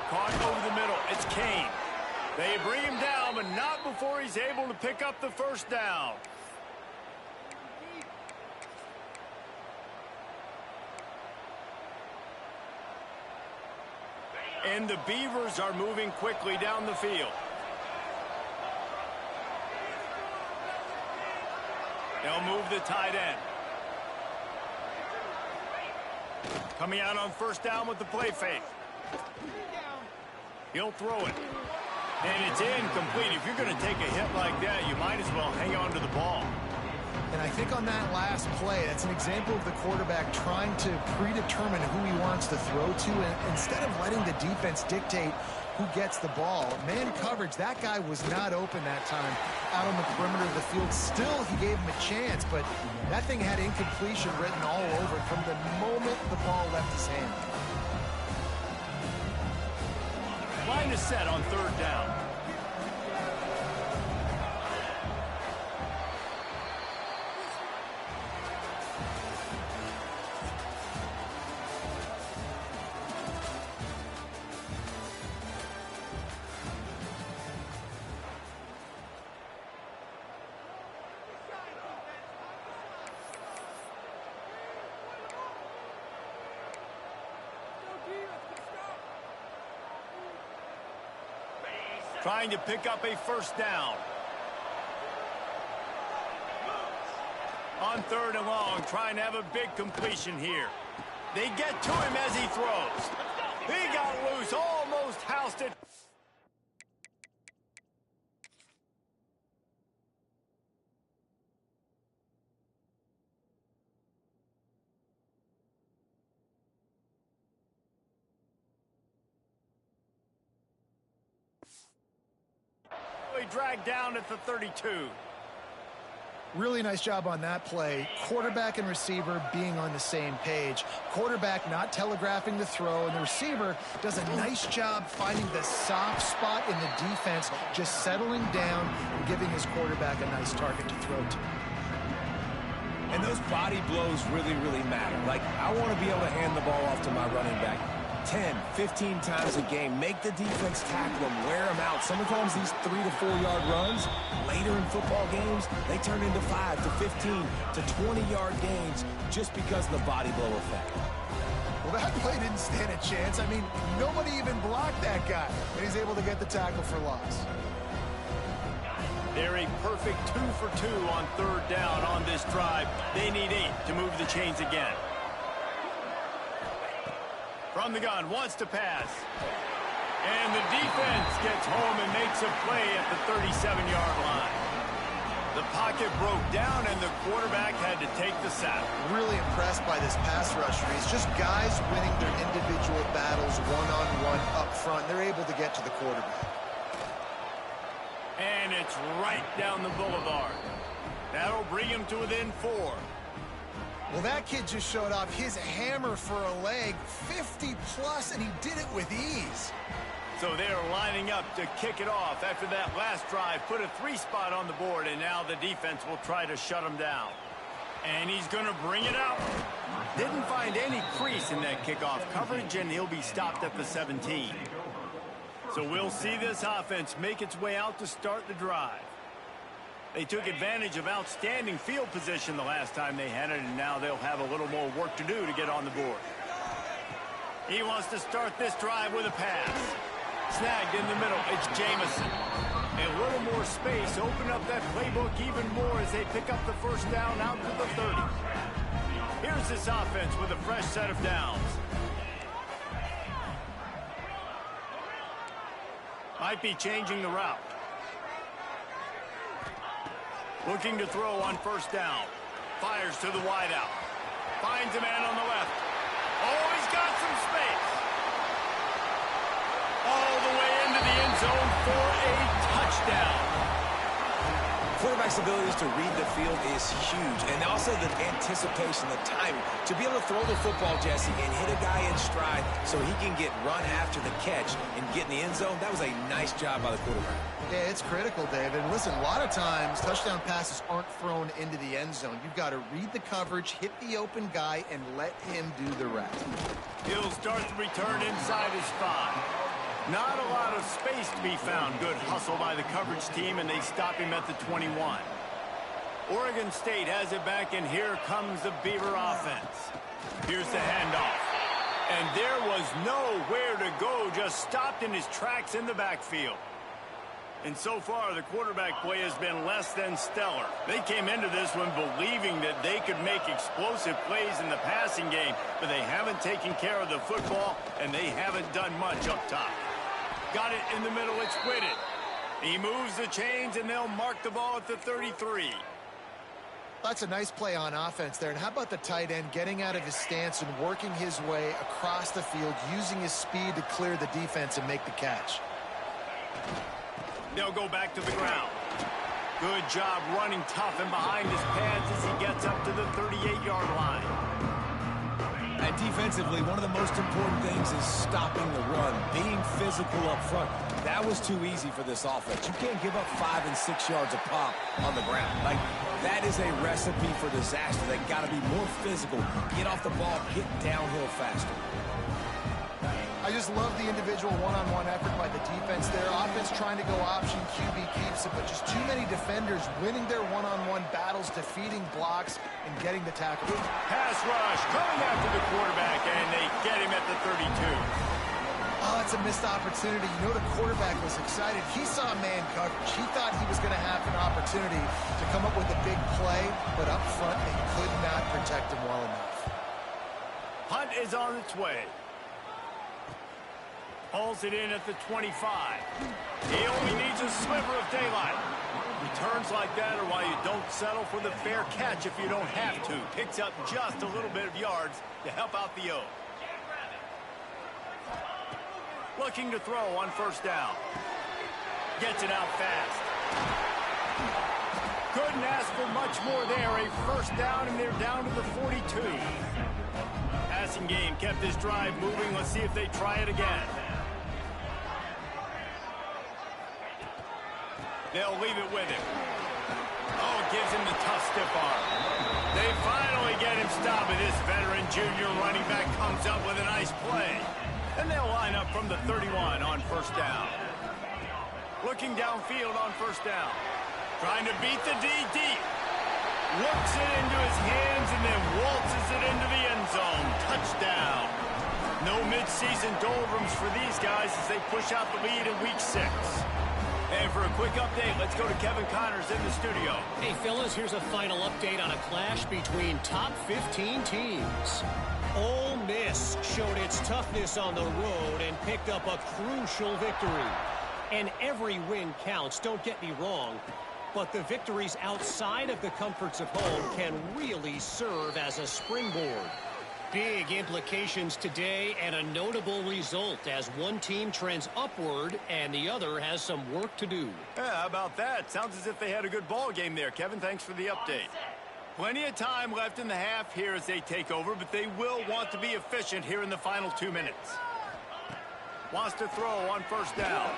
Caught over the middle. It's Kane. They bring him down, but not before he's able to pick up the first down. And the Beavers are moving quickly down the field. They'll move the tight end. Coming out on first down with the play fake. He'll throw it. And it's incomplete. If you're going to take a hit like that, you might as well hang on to the ball. And I think on that last play, that's an example of the quarterback trying to predetermine who he wants to throw to, and instead of letting the defense dictate who gets the ball. Man coverage, that guy was not open that time out on the perimeter of the field. Still, he gave him a chance, but that thing had incompletion written all over it from the moment the ball left his hand. Line is set on third down. Trying to pick up a first down. On third and long, trying to have a big completion here. They get to him as he throws. He got loose, almost housed it. Dragged down at the 32. Really nice job on that play. Quarterback and receiver being on the same page. Quarterback not telegraphing the throw, and the receiver does a nice job finding the soft spot in the defense, just settling down and giving his quarterback a nice target to throw to. And those body blows really, really matter. Like, I want to be able to hand the ball off to my running back 10, 15 times a game. Make the defense tackle them, wear them out. Sometimes these 3 to 4 yard runs, later in football games, they turn into 5 to 15 to 20 yard gains just because of the body blow effect. Well, that play didn't stand a chance. I mean, nobody even blocked that guy, but he's able to get the tackle for loss. They're a perfect 2 for 2 on third down on this drive. They need 8 to move the chains again. From the gun, wants to pass. And the defense gets home and makes a play at the 37-yard line. The pocket broke down, and the quarterback had to take the sack. Really impressed by this pass rush, Reese. Just guys winning their individual battles one-on-one up front. They're able to get to the quarterback. And it's right down the boulevard. That'll bring him to within 4. Well, that kid just showed off his hammer for a leg, 50-plus, and he did it with ease. So they're lining up to kick it off after that last drive. Put a 3 spot on the board, and now the defense will try to shut him down. And he's going to bring it out. Didn't find any crease in that kickoff coverage, and he'll be stopped at the 17. So we'll see this offense make its way out to start the drive. They took advantage of outstanding field position the last time they had it, and now they'll have a little more work to do to get on the board. He wants to start this drive with a pass. Snagged in the middle. It's Jamison. A little more space, open up that playbook even more as they pick up the first down out to the 30. Here's this offense with a fresh set of downs. Might be changing the route. Looking to throw on first down. Fires to the wideout. Finds a man on the left. Oh, he's got some space. All the way into the end zone for a touchdown. Quarterback's abilities to read the field is huge, and also the anticipation, the timing. To be able to throw the football, Jesse, and hit a guy in stride so he can get run after the catch and get in the end zone, that was a nice job by the quarterback. Yeah, it's critical, David. And listen, a lot of times touchdown passes aren't thrown into the end zone. You've got to read the coverage, hit the open guy, and let him do the rest. He'll start the return inside his 5. Not a lot of space to be found. Good hustle by the coverage team, and they stop him at the 21. Oregon State has it back, and here comes the Beaver offense. Here's the handoff. And there was nowhere to go, just stopped in his tracks in the backfield. And so far, the quarterback play has been less than stellar. They came into this one believing that they could make explosive plays in the passing game, but they haven't taken care of the football, and they haven't done much up top. Got it in the middle, it's Whitted. He moves the chains, and they'll mark the ball at the 33. That's a nice play on offense there. And how about the tight end getting out of his stance and working his way across the field, using his speed to clear the defense and make the catch. They'll go back to the ground. Good job running tough and behind his pads as he gets up to the 38-yard line. And defensively, one of the most important things is stopping the run, being physical up front. That was too easy for this offense. You can't give up 5 and 6 yards a pop on the ground. Like, that is a recipe for disaster. They got to be more physical, get off the ball, get downhill faster. I just love the individual one-on-one effort by the defense there. Offense trying to go option, QB keeps it, but just too many defenders winning their one-on-one battles, defeating blocks, and getting the tackle. Pass rush coming after the quarterback, and they get him at the 32. Oh, it's a missed opportunity. You know the quarterback was excited. He saw man coverage. He thought he was going to have an opportunity to come up with a big play, but up front they could not protect him well enough. Hunt is on its way. Hauls it in at the 25. He only needs a sliver of daylight. Returns like that are why you don't settle for the fair catch if you don't have to. Picks up just a little bit of yards to help out the O. Looking to throw on first down. Gets it out fast. Couldn't ask for much more there. A first down, and they're down to the 42. Passing game kept this drive moving. Let's see if they try it again. They'll leave it with him. Oh, gives him the tough stiff arm. They finally get him stopped, and this veteran junior running back comes up with a nice play. And they'll line up from the 31 on first down. Looking downfield on first down. Trying to beat the D deep. Works it into his hands and then waltzes it into the end zone. Touchdown. No midseason doldrums for these guys as they push out the lead in week 6. And for a quick update, let's go to Kevin Connors in the studio. Hey, fellas, here's a final update on a clash between top 15 teams. Ole Miss showed its toughness on the road and picked up a crucial victory. And every win counts, don't get me wrong. But the victories outside of the comforts of home can really serve as a springboard. Big implications today and a notable result as one team trends upward and the other has some work to do. Yeah, how about that? Sounds as if they had a good ball game there. Kevin, thanks for the update. Plenty of time left in the half here as they take over, but they will want to be efficient here in the final 2 minutes. Wants to throw on first down.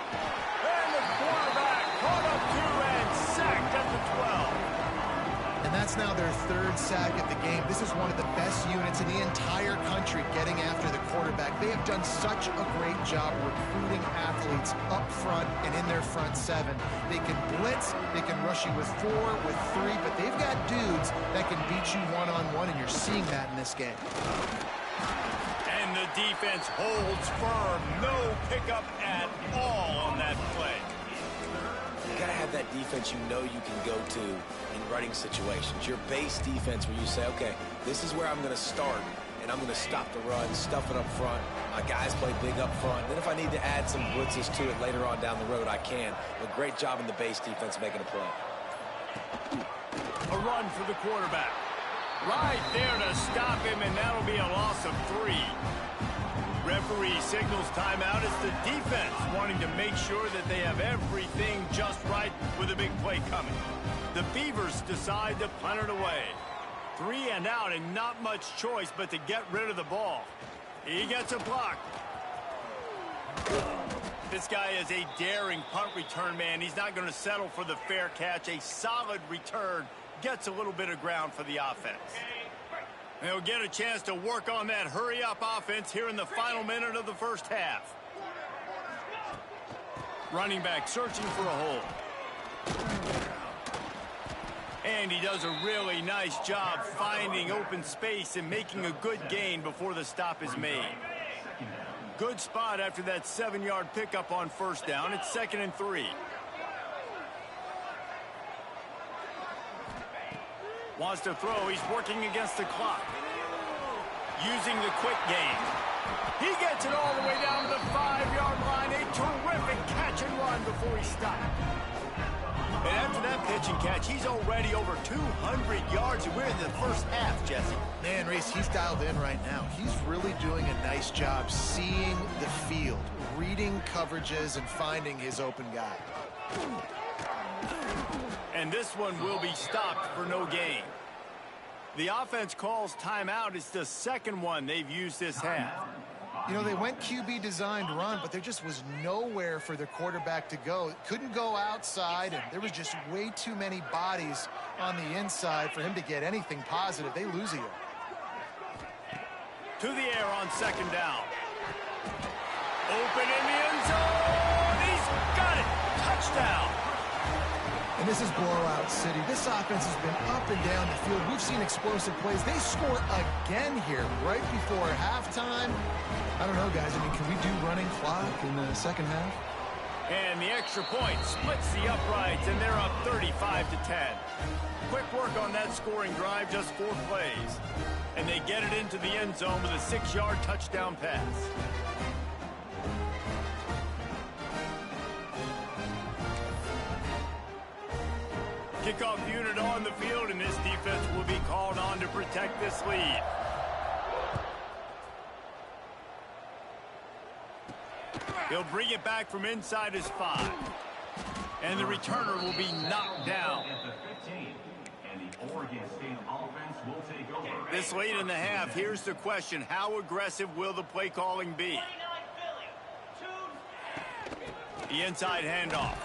And the quarterback caught up to and sacked at the 12. And that's now their 3rd sack of the game. This is one of the best units in the entire country getting after the quarterback. They have done such a great job recruiting athletes up front and in their front 7. They can blitz, they can rush you with 4, with 3, but they've got dudes that can beat you one-on-one, and you're seeing that in this game. And the defense holds firm. No pickup at all on that play. defense you know you can go to in running situations. Your base defense where you say, okay, this is where I'm going to start, and I'm going to stop the run, stuff it up front. My guys play big up front. Then if I need to add some blitzes to it later on down the road, I can. But great job in the base defense making a play. A run for the quarterback. Right there to stop him, and that'll be a loss of 3. Referee signals timeout as the defense wanting to make sure that they have everything just right with a big play coming. The Beavers decide to punt it away. 3 and out, and not much choice but to get rid of the ball. He gets a block. This guy is a daring punt return man. He's not going to settle for the fair catch. A solid return gets a little bit of ground for the offense. They'll get a chance to work on that hurry-up offense here in the final minute of the first half. Running back searching for a hole. And he does a really nice job finding open space and making a good gain before the stop is made. Good spot after that 7-yard pickup on first down. It's 2nd and 3. Wants to throw. He's working against the clock. Using the quick game. He gets it all the way down to the 5-yard line. A terrific catch and run before he stopped. And after that pitch and catch, he's already over 200 yards. And we're in the first half, Jesse. Man, Reese, he's dialed in right now. He's really doing a nice job seeing the field, reading coverages, and finding his open guy. And this one will be stopped for no gain. The offense calls timeout. It's the second one they've used this half. You know, they went QB designed run, but there just was nowhere for their quarterback to go. Couldn't go outside, and there was just way too many bodies on the inside for him to get anything positive. They lose a yard. To the air on 2nd down. Open in the end zone. He's got it. Touchdown. And this is blowout city. This offense has been up and down the field. We've seen explosive plays. They score again here right before halftime. I don't know, guys. I mean, can we do running clock in the second half? And the extra point splits the uprights, and they're up 35-10. Quick work on that scoring drive, just 4 plays. And they get it into the end zone with a 6-yard touchdown pass. Kickoff unit on the field, and this defense will be called on to protect this lead. He'll bring it back from inside his 5. And the returner will be knocked down. This late in the half, here's the question. How aggressive will the play calling be? The inside handoff.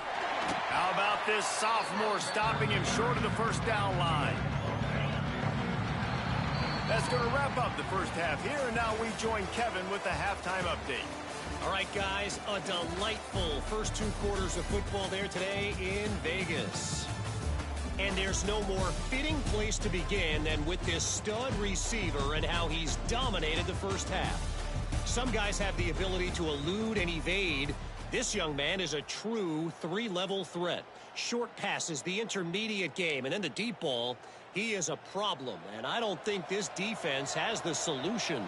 How about this sophomore stopping him short of the first down line? That's going to wrap up the first half here, and now we join Kevin with the halftime update. All right, guys, a delightful first 2 quarters of football there today in Vegas. And there's no more fitting place to begin than with this stud receiver and how he's dominated the first half. Some guys have the ability to elude and evade. This young man is a true 3-level threat. Short passes, the intermediate game, and then the deep ball. He is a problem, and I don't think this defense has the solution.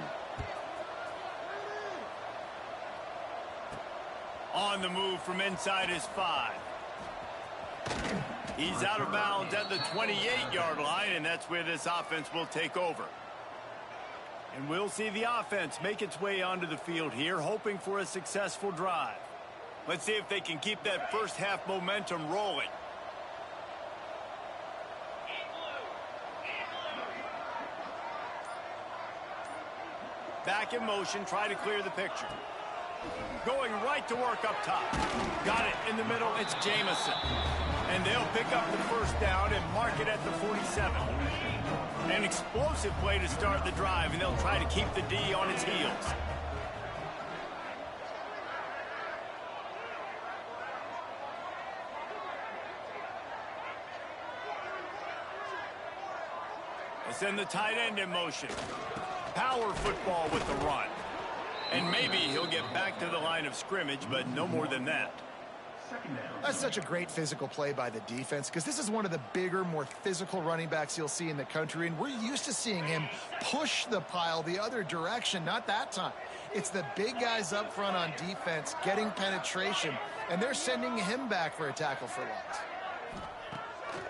On the move from inside his 5. He's out of bounds at the 28-yard line, and that's where this offense will take over. And we'll see the offense make its way onto the field here, hoping for a successful drive. Let's see if they can keep that first half momentum rolling. Back in motion, try to clear the picture. Going right to work up top. Got it in the middle, it's Jamison. And they'll pick up the first down and mark it at the 47. An explosive play to start the drive, and they'll try to keep the D on its heels. They send the tight end in motion. Power football with the run. And maybe he'll get back to the line of scrimmage, but no more than that. Second down. That's such a great physical play by the defense because this is one of the bigger, more physical running backs you'll see in the country, and we're used to seeing him push the pile the other direction. Not that time. It's the big guys up front on defense getting penetration, and they're sending him back for a tackle for loss.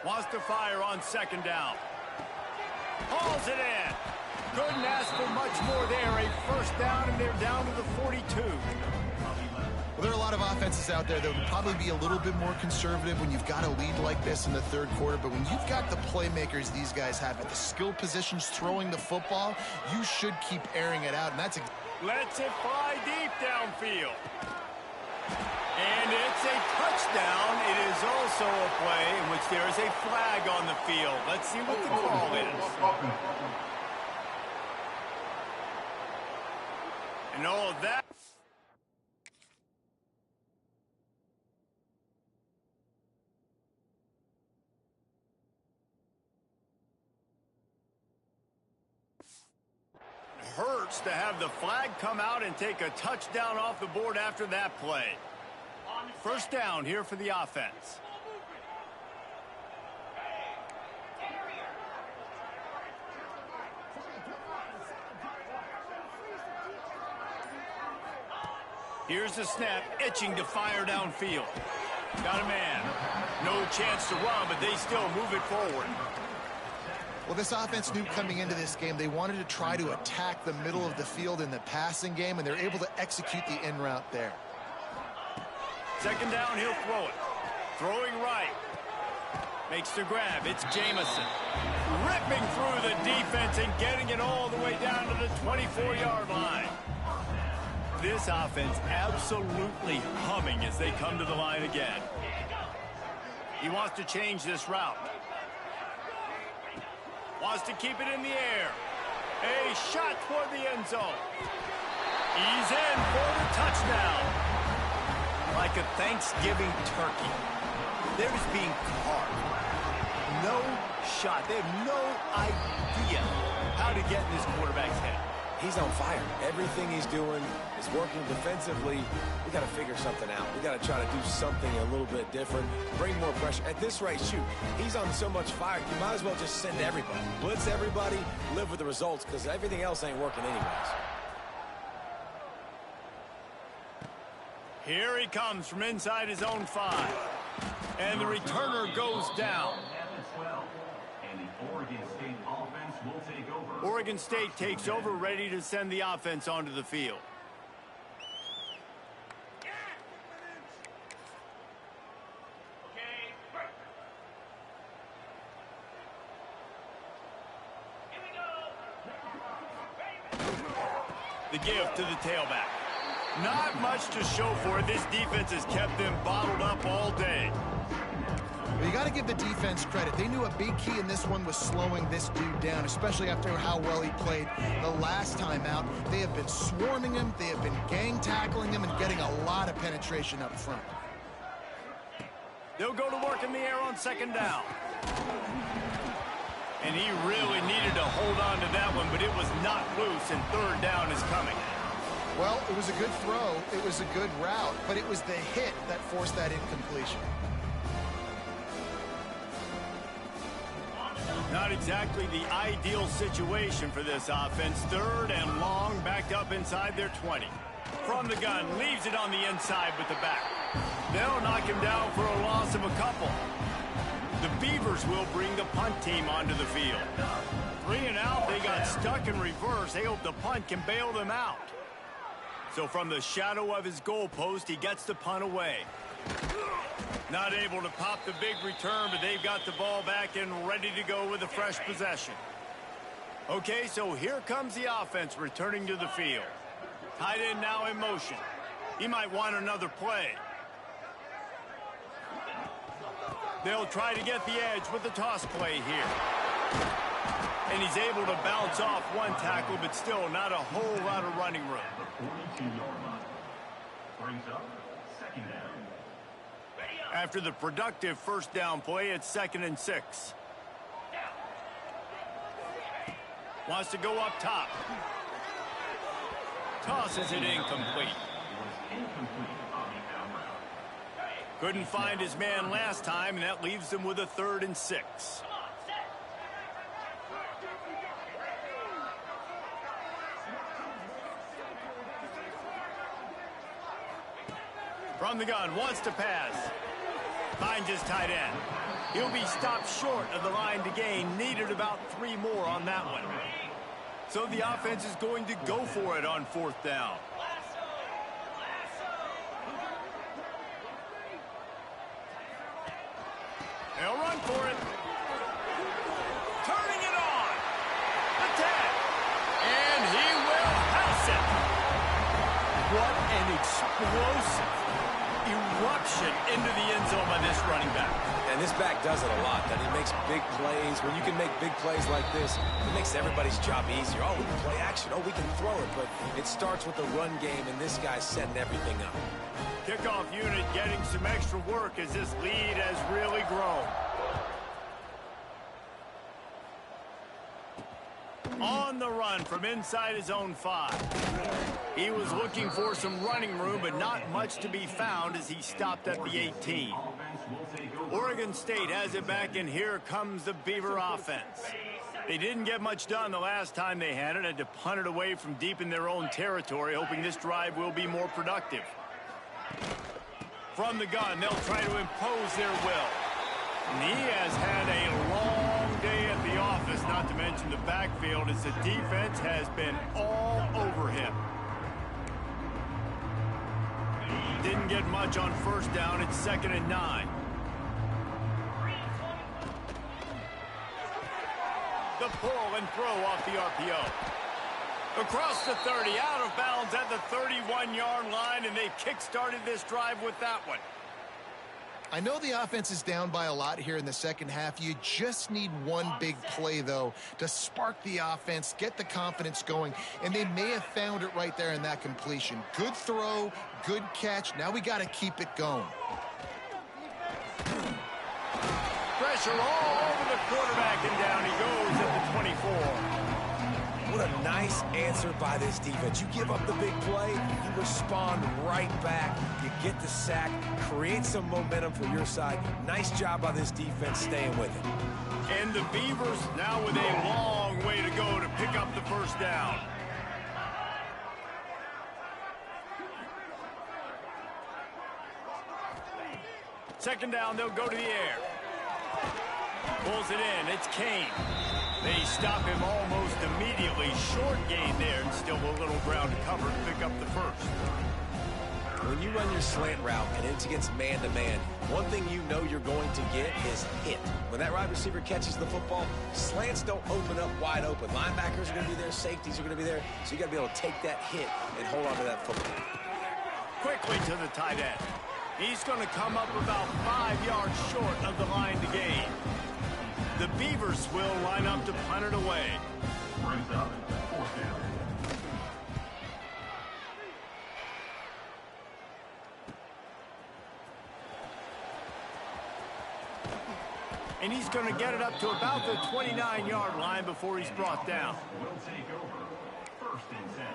Wants to fire on second down. Hauls it in. Couldn't ask for much more there. A first down, and they're down to the 42. Well, there are a lot of offenses out there that would probably be a little bit more conservative when you've got a lead like this in the third quarter, but when you've got the playmakers these guys have at the skill positions throwing the football, you should keep airing it out, and that's Lets it fly deep downfield. And it's a touchdown. It is also a play in which there is a flag on the field. Let's see what the call is. And all of that. Hurts to have the flag come out and take a touchdown off the board after that play. First down here for the offense. Here's the snap, itching to fire downfield. Got a man. No chance to run, but they still move it forward. Well, this offense knew coming into this game they wanted to try to attack the middle of the field in the passing game, and they're able to execute the in route there. Second down, he'll throw it. Throwing right. Makes the grab. It's Jamison. Ripping through the defense and getting it all the way down to the 24-yard line. This offense absolutely humming as they come to the line again. He wants to change this route. Wants to keep it in the air. A shot toward the end zone. He's in for the touchdown. Like a Thanksgiving turkey. They're just being carved. No shot. They have no idea how to get in this quarterback's head. He's on fire. Everything he's doing is working defensively. We got to figure something out. We got to try to do something a little bit different. Bring more pressure. At this rate, shoot, he's on so much fire, you might as well just send everybody. Blitz everybody, live with the results, because everything else ain't working anyways. Here he comes from inside his own 5. And the returner goes down. And the Oregon State offense will take over. Oregon State takes over, ready to send the offense onto the field. The give to the tailback. Not much to show for it. This defense has kept them bottled up all day. Well, you got to give the defense credit. They knew a big key in this one was slowing this dude down, especially after how well he played the last time out. They have been swarming him. They have been gang tackling him and getting a lot of penetration up front. They'll go to work in the air on second down. And he really needed to hold on to that one, but it was not loose, and third down is coming. Well, it was a good throw. It was a good route, but it was the hit that forced that incompletion. Not exactly the ideal situation for this offense. Third and long, backed up inside their 20. From the gun, leaves it on the inside with the back. They'll knock him down for a loss of a couple. The Beavers will bring the punt team onto the field. 3 and out, they got stuck in reverse. They hope the punt can bail them out. So from the shadow of his goalpost, he gets the punt away. Not able to pop the big return, but they've got the ball back and ready to go with a fresh possession. Okay, so here comes the offense returning to the field. Tight end now in motion. He might want another play. They'll try to get the edge with the toss play here. And he's able to bounce off one tackle, but still not a whole lot of running room. The 42-yard line. Brings up second down. After the productive first down play, it's 2nd and 6. Wants to go up top. Tosses it incomplete. Incomplete on the out route. Couldn't find his man last time, and that leaves him with a 3rd and 6. From the gun, wants to pass. Finds his tight end. He'll be stopped short of the line to gain. Needed about 3 more on that one. So the offense is going to go for it on 4th down. They'll run for it. Turning it on. Attack. And he will house it. What an explosive eruption into the end zone by this running back. And this back does it a lot. That he makes big plays. When you can make big plays like this, it makes everybody's job easier. Oh, we can play action. Oh, we can throw it. But it starts with the run game, and this guy's setting everything up. Kickoff unit getting some extra work as this lead has really grown. On the run from inside his own 5. He was looking for some running room, but not much to be found as he stopped at the 18. Oregon State has it back, and here comes the Beaver offense. They didn't get much done the last time they had it, had to punt it away from deep in their own territory, hoping this drive will be more productive. From the gun, they'll try to impose their will. And he has had a long day at the office, not to mention the backfield, as the defense has been all over him. Didn't get much on 1st down. It's 2nd and 9. The pull and throw off the RPO. Across the 30, out of bounds at the 31-yard line, and they kick-started this drive with that one. I know the offense is down by a lot here in the second half. You just need one big play, though, to spark the offense, get the confidence going, and they may have found it right there in that completion. Good throw, good catch. Now we got to keep it going. Pressure all over the quarterback, and down he goes at the 24. What a nice answer by this defense. You give up the big play, you respond right back. You get the sack, create some momentum for your side. Nice job by this defense staying with it. And the Beavers now with a long way to go to pick up the 1st down. Second down, they'll go to the air. Pulls it in. It's Kane. They stop him almost immediately. Short gain there, and still a little ground to cover to pick up the 1st. When you run your slant route and it's against man-to-man, one thing you know you're going to get is hit. When that wide receiver catches the football, slants don't open up wide open. Linebackers are going to be there. Safeties are going to be there. So you got to be able to take that hit and hold on to that football. Quickly to the tight end. He's going to come up about 5 yards short of the line to gain. The Beavers will line up to punt it away. Brings up 4th down. And he's going to get it up to about the 29-yard line before he's brought down. Will take over 1st and 10.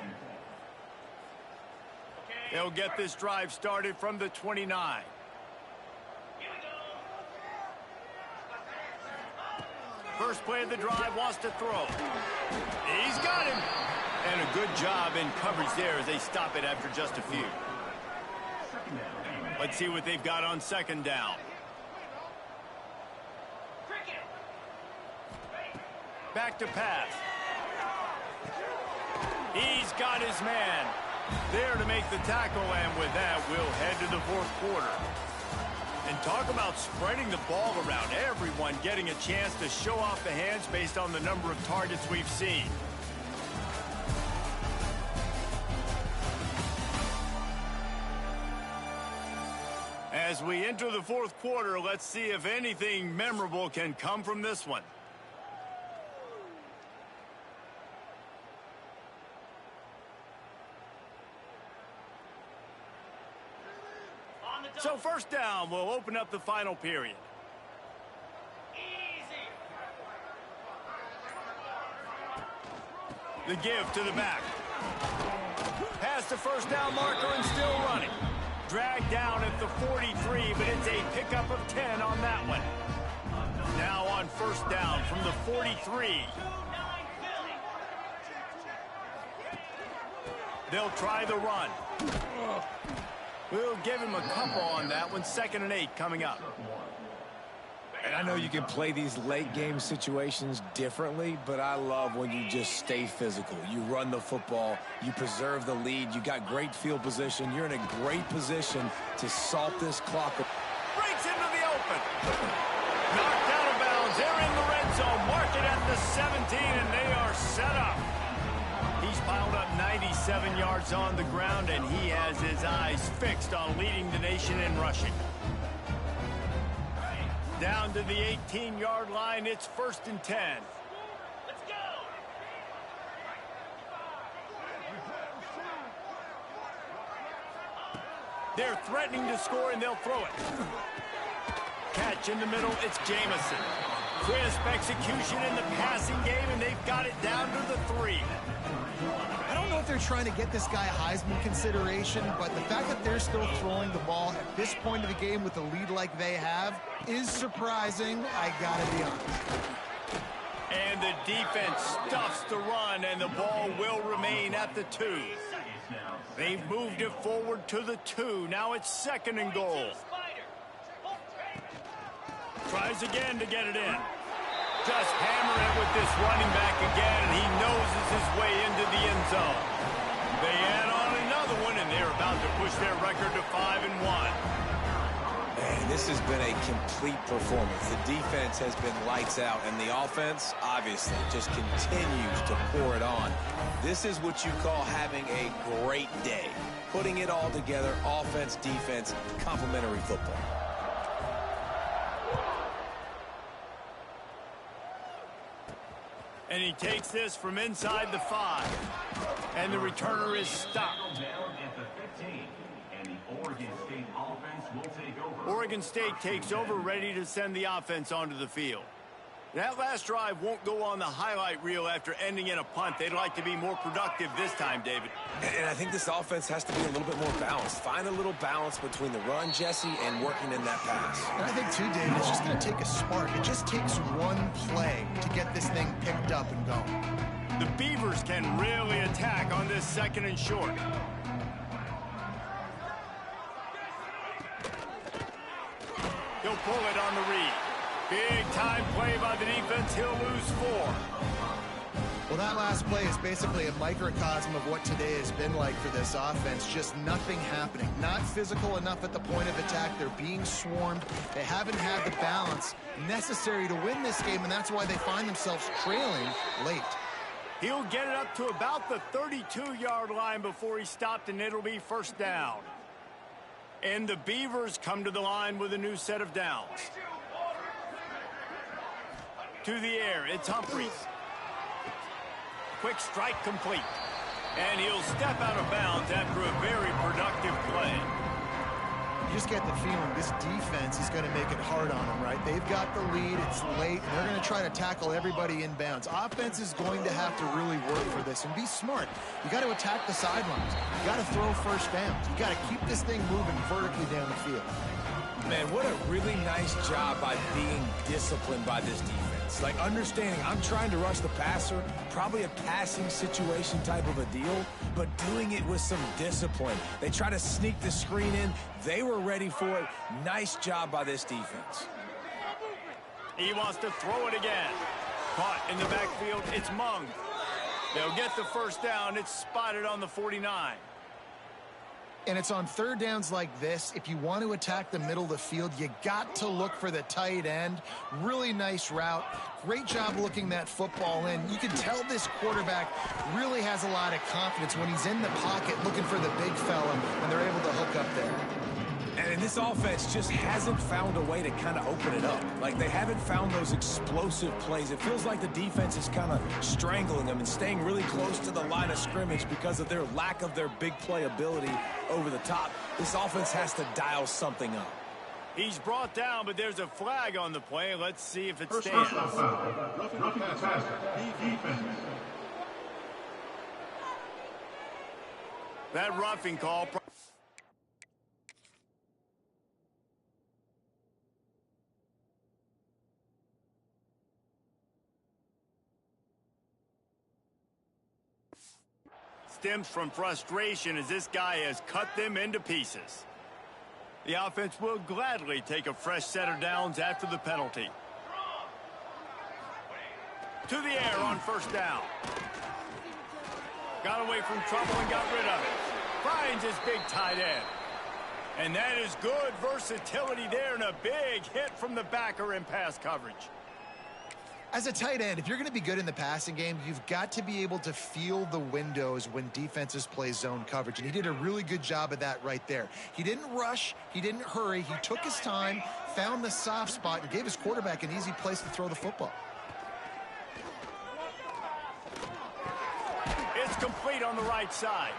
They'll get this drive started from the 29. First play of the drive, wants to throw. He's got him. And a good job in coverage there as they stop it after just a few. Let's see what they've got on 2nd down. Back to pass. He's got his man there to make the tackle, and with that, we'll head to the 4th quarter. And talk about spreading the ball around. Everyone getting a chance to show off the hands based on the number of targets we've seen. As we enter the 4th quarter, let's see if anything memorable can come from this one. So 1st down will open up the final period. The give to the back. Past the 1st down marker and still running. dragged down at the 43, but it's a pickup of 10 on that one. Now on first down from the 43. They'll try the run. We'll give him a couple on that one. 2nd and 8 coming up. And I know you can play these late game situations differently, but I love when you just stay physical. You run the football, you preserve the lead, you got great field position, you're in a great position to salt this clock. Breaks into the open. Knocked out of bounds. They're in the red zone. Mark it at the 17, and they are set up. He's piled up 97 yards on the ground, and he has his eyes fixed on leading the nation in rushing. Down to the 18-yard line, it's 1st and 10. Let's go! They're threatening to score, and they'll throw it. Catch in the middle, it's Jamison. Crisp execution in the passing game, and they've got it down to the 3. I don't know if they're trying to get this guy Heisman consideration, but the fact that they're still throwing the ball at this point of the game with a lead like they have is surprising, I gotta be honest. And the defense stuffs the run, and the ball will remain at the 2. They've moved it forward to the 2. Now it's 2nd and goal. Tries again to get it in. Just hammer it with this running back again, and he noses his way into the end zone. They add on another one, and they're about to push their record to 5-1. Man, this has been a complete performance. The defense has been lights out, and the offense, obviously, just continues to pour it on. This is what you call having a great day. Putting it all together, offense, defense, complementary football. And he takes this from inside the 5. And the returner is stopped. Oregon State takes over, ready to send the offense onto the field. That last drive won't go on the highlight reel after ending in a punt. They'd like to be more productive this time, David. And I think this offense has to be a little bit more balanced. Find a little balance between the run, Jesse, and working in that pass. And I think, too, David, it's just going to take a spark. It just takes one play to get this thing picked up and going. The Beavers can really attack on this 2nd and short. He'll pull it on the read. Big time play by the defense. He'll lose 4. Well, that last play is basically a microcosm of what today has been like for this offense. Just nothing happening. Not physical enough at the point of attack. They're being swarmed. They haven't had the balance necessary to win this game, and that's why they find themselves trailing late. He'll get it up to about the 32-yard line before he's stopped, and it'll be 1st down. And the Beavers come to the line with a new set of downs. To the air, it's Humphries. Quick strike complete. And he'll step out of bounds after a very productive play. You just get the feeling this defense is going to make it hard on them, right? They've got the lead, it's late, and they're going to try to tackle everybody in bounds. Offense is going to have to really work for this and be smart. You got to attack the sidelines. You got to throw first downs. You got to keep this thing moving vertically down the field. Man, what a really nice job by being disciplined by this defense. Like understanding I'm trying to rush the passer, probably a passing situation type of a deal, but doing it with some discipline. They try to sneak the screen in. They were ready for it. Nice job by this defense. He wants to throw it again. Caught in the backfield, it's Mung. They'll get the 1st down. It's spotted on the 49. And it's on 3rd downs like this. If you want to attack the middle of the field, you got to look for the tight end. Really nice route. Great job looking that football in. You can tell this quarterback really has a lot of confidence when he's in the pocket looking for the big fella, and they're able to hook up there. And this offense just hasn't found a way to kind of open it up. Like, they haven't found those explosive plays. It feels like the defense is kind of strangling them and staying really close to the line of scrimmage because of their lack of their big play ability over the top. This offense has to dial something up. He's brought down, but there's a flag on the play. Let's see if it stands. That roughing call. Stems from frustration as this guy has cut them into pieces. The offense will gladly take a fresh set of downs after the penalty. To the air on first down. Got away from trouble and got rid of it. Finds his big tight end. And that is good versatility there and a big hit from the backer in pass coverage. As a tight end, if you're going to be good in the passing game, you've got to be able to feel the windows when defenses play zone coverage. And he did a really good job of that right there. He didn't rush. He didn't hurry. He took his time, found the soft spot, and gave his quarterback an easy place to throw the football. It's complete on the right side.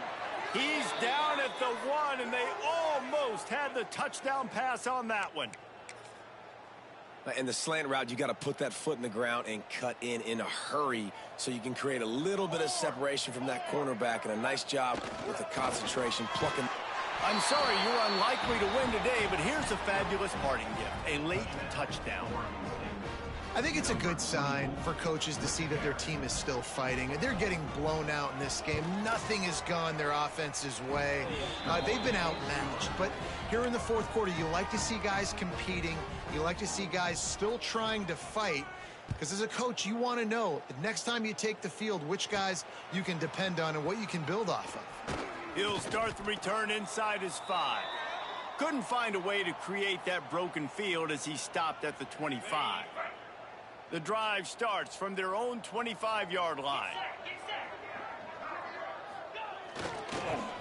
He's down at the 1, and they almost had the touchdown pass on that one. In the slant route, you got to put that foot in the ground and cut in a hurry so you can create a little bit of separation from that cornerback, and a nice job with the concentration, plucking. I'm sorry you're unlikely to win today, but here's a fabulous parting gift, a late touchdown. I think it's a good sign for coaches to see that their team is still fighting. They're getting blown out in this game. Nothing has gone their offense's way. They've been outmatched. But here in the fourth quarter, you like to see guys competing. You like to see guys still trying to fight. Because as a coach, you want to know the next time you take the field, which guys you can depend on and what you can build off of. He'll start the return inside his 5. Couldn't find a way to create that broken field as he stopped at the 25. The drive starts from their own 25-yard line.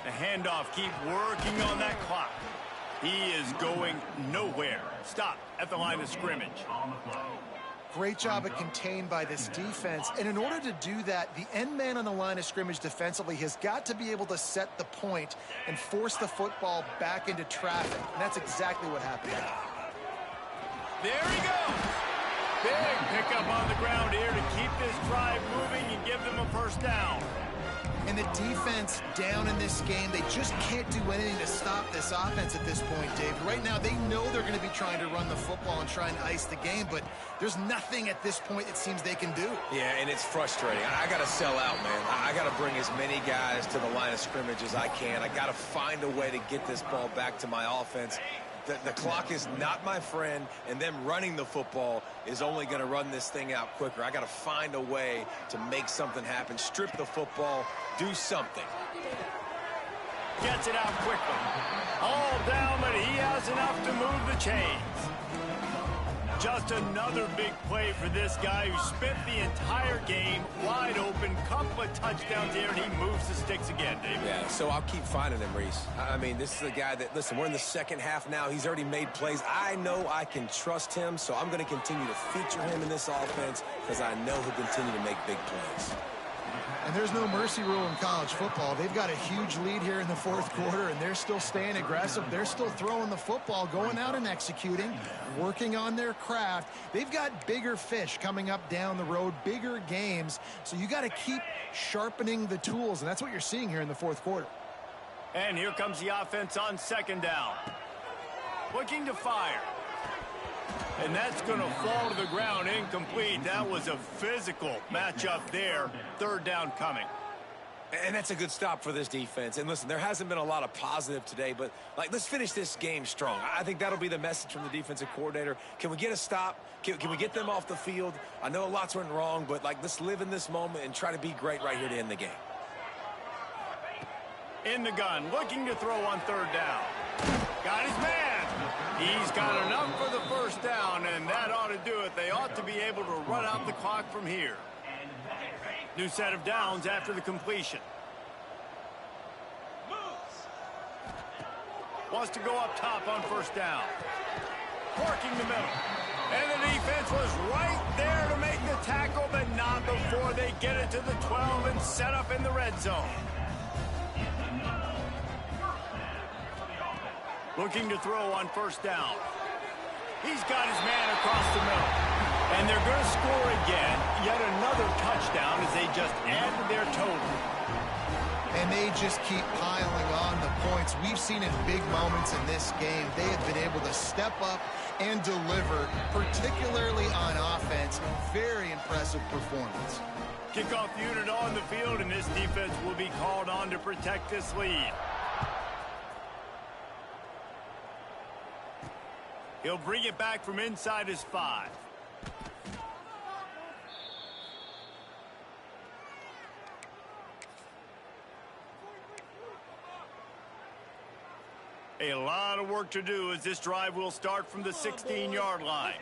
The handoff keep working on that clock. He is going nowhere. Stop at the line of scrimmage. Great job at contained by this defense. And in order to do that, the end man on the line of scrimmage defensively has got to be able to set the point and force the football back into traffic. And that's exactly what happened. There he goes. Big pickup on the ground here to keep this drive moving and give them a first down. And the defense down in this game, they just can't do anything to stop this offense at this point, Dave. Right now, they know they're going to be trying to run the football and try and ice the game, but there's nothing at this point it seems they can do. Yeah, and it's frustrating. I got to sell out, man. I got to bring as many guys to the line of scrimmage as I can. I got to find a way to get this ball back to my offense. The clock is not my friend, and them running the football is only going to run this thing out quicker. I got to find a way to make something happen, strip the football, do something. Gets it out quickly. All down, but he has enough to move the chains. Just another big play for this guy who spent the entire game wide open. Couple of touchdowns here, and he moves the sticks again, David. Yeah, so I'll keep finding him, Reese. I mean, this is a guy that, listen, we're in the second half now. He's already made plays. I know I can trust him, so I'm going to continue to feature him in this offense because I know he'll continue to make big plays. And there's no mercy rule in college football. They've got a huge lead here in the fourth quarter, and they're still staying aggressive. They're still throwing the football, going out and executing, working on their craft. They've got bigger fish coming up down the road, bigger games. So you got to keep sharpening the tools, and that's what you're seeing here in the fourth quarter. And here comes the offense on second down. Looking to fire. And that's going to fall to the ground incomplete. That was a physical matchup there. Third down coming. And that's a good stop for this defense. And listen, there hasn't been a lot of positive today, but let's finish this game strong. I think that'll be the message from the defensive coordinator. Can we get a stop? Can we get them off the field? I know a lot's went wrong, but let's live in this moment and try to be great right here to end the game. In the gun, looking to throw on third down. Got his man. He's got enough for the first down, and that ought to do it. They ought to be able to run out the clock from here. New set of downs after the completion. Wants to go up top on first down. Working the middle. And the defense was right there to make the tackle, but not before they get it to the 12 and set up in the red zone. Looking to throw on first down. He's got his man across the middle. And they're going to score again. Yet another touchdown as they just add to their total. And they just keep piling on the points. We've seen in big moments in this game, they have been able to step up and deliver, particularly on offense. Very impressive performance. Kickoff unit on the field, and this defense will be called on to protect this lead. He'll bring it back from inside his 5. A lot of work to do as this drive will start from the 16-yard line.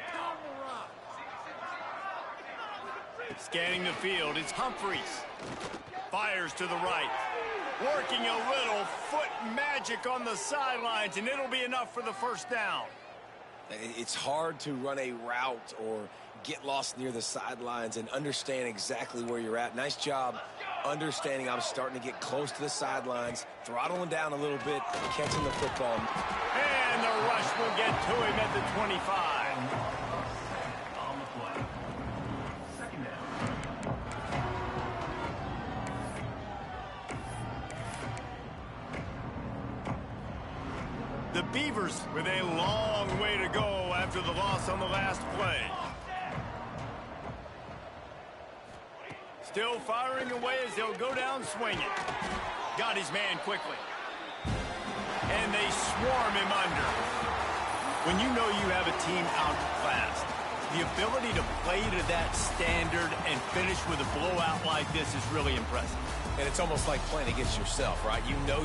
Scanning the field, it's Humphries. Fires to the right. Working a little foot magic on the sidelines, and it'll be enough for the first down. It's hard to run a route or get lost near the sidelines and understand exactly where you're at. Nice job understanding I'm starting to get close to the sidelines, throttling down a little bit, catching the football. And the rush will get to him at the 25. On the play. Second down. The Beavers with a long way to go after the loss on the last play. Still firing away as they'll go down swinging. Got his man quickly. And they swarm him under. When you know you have a team outclassed, the ability to play to that standard and finish with a blowout like this is really impressive. And it's almost like playing against yourself, right? You know you're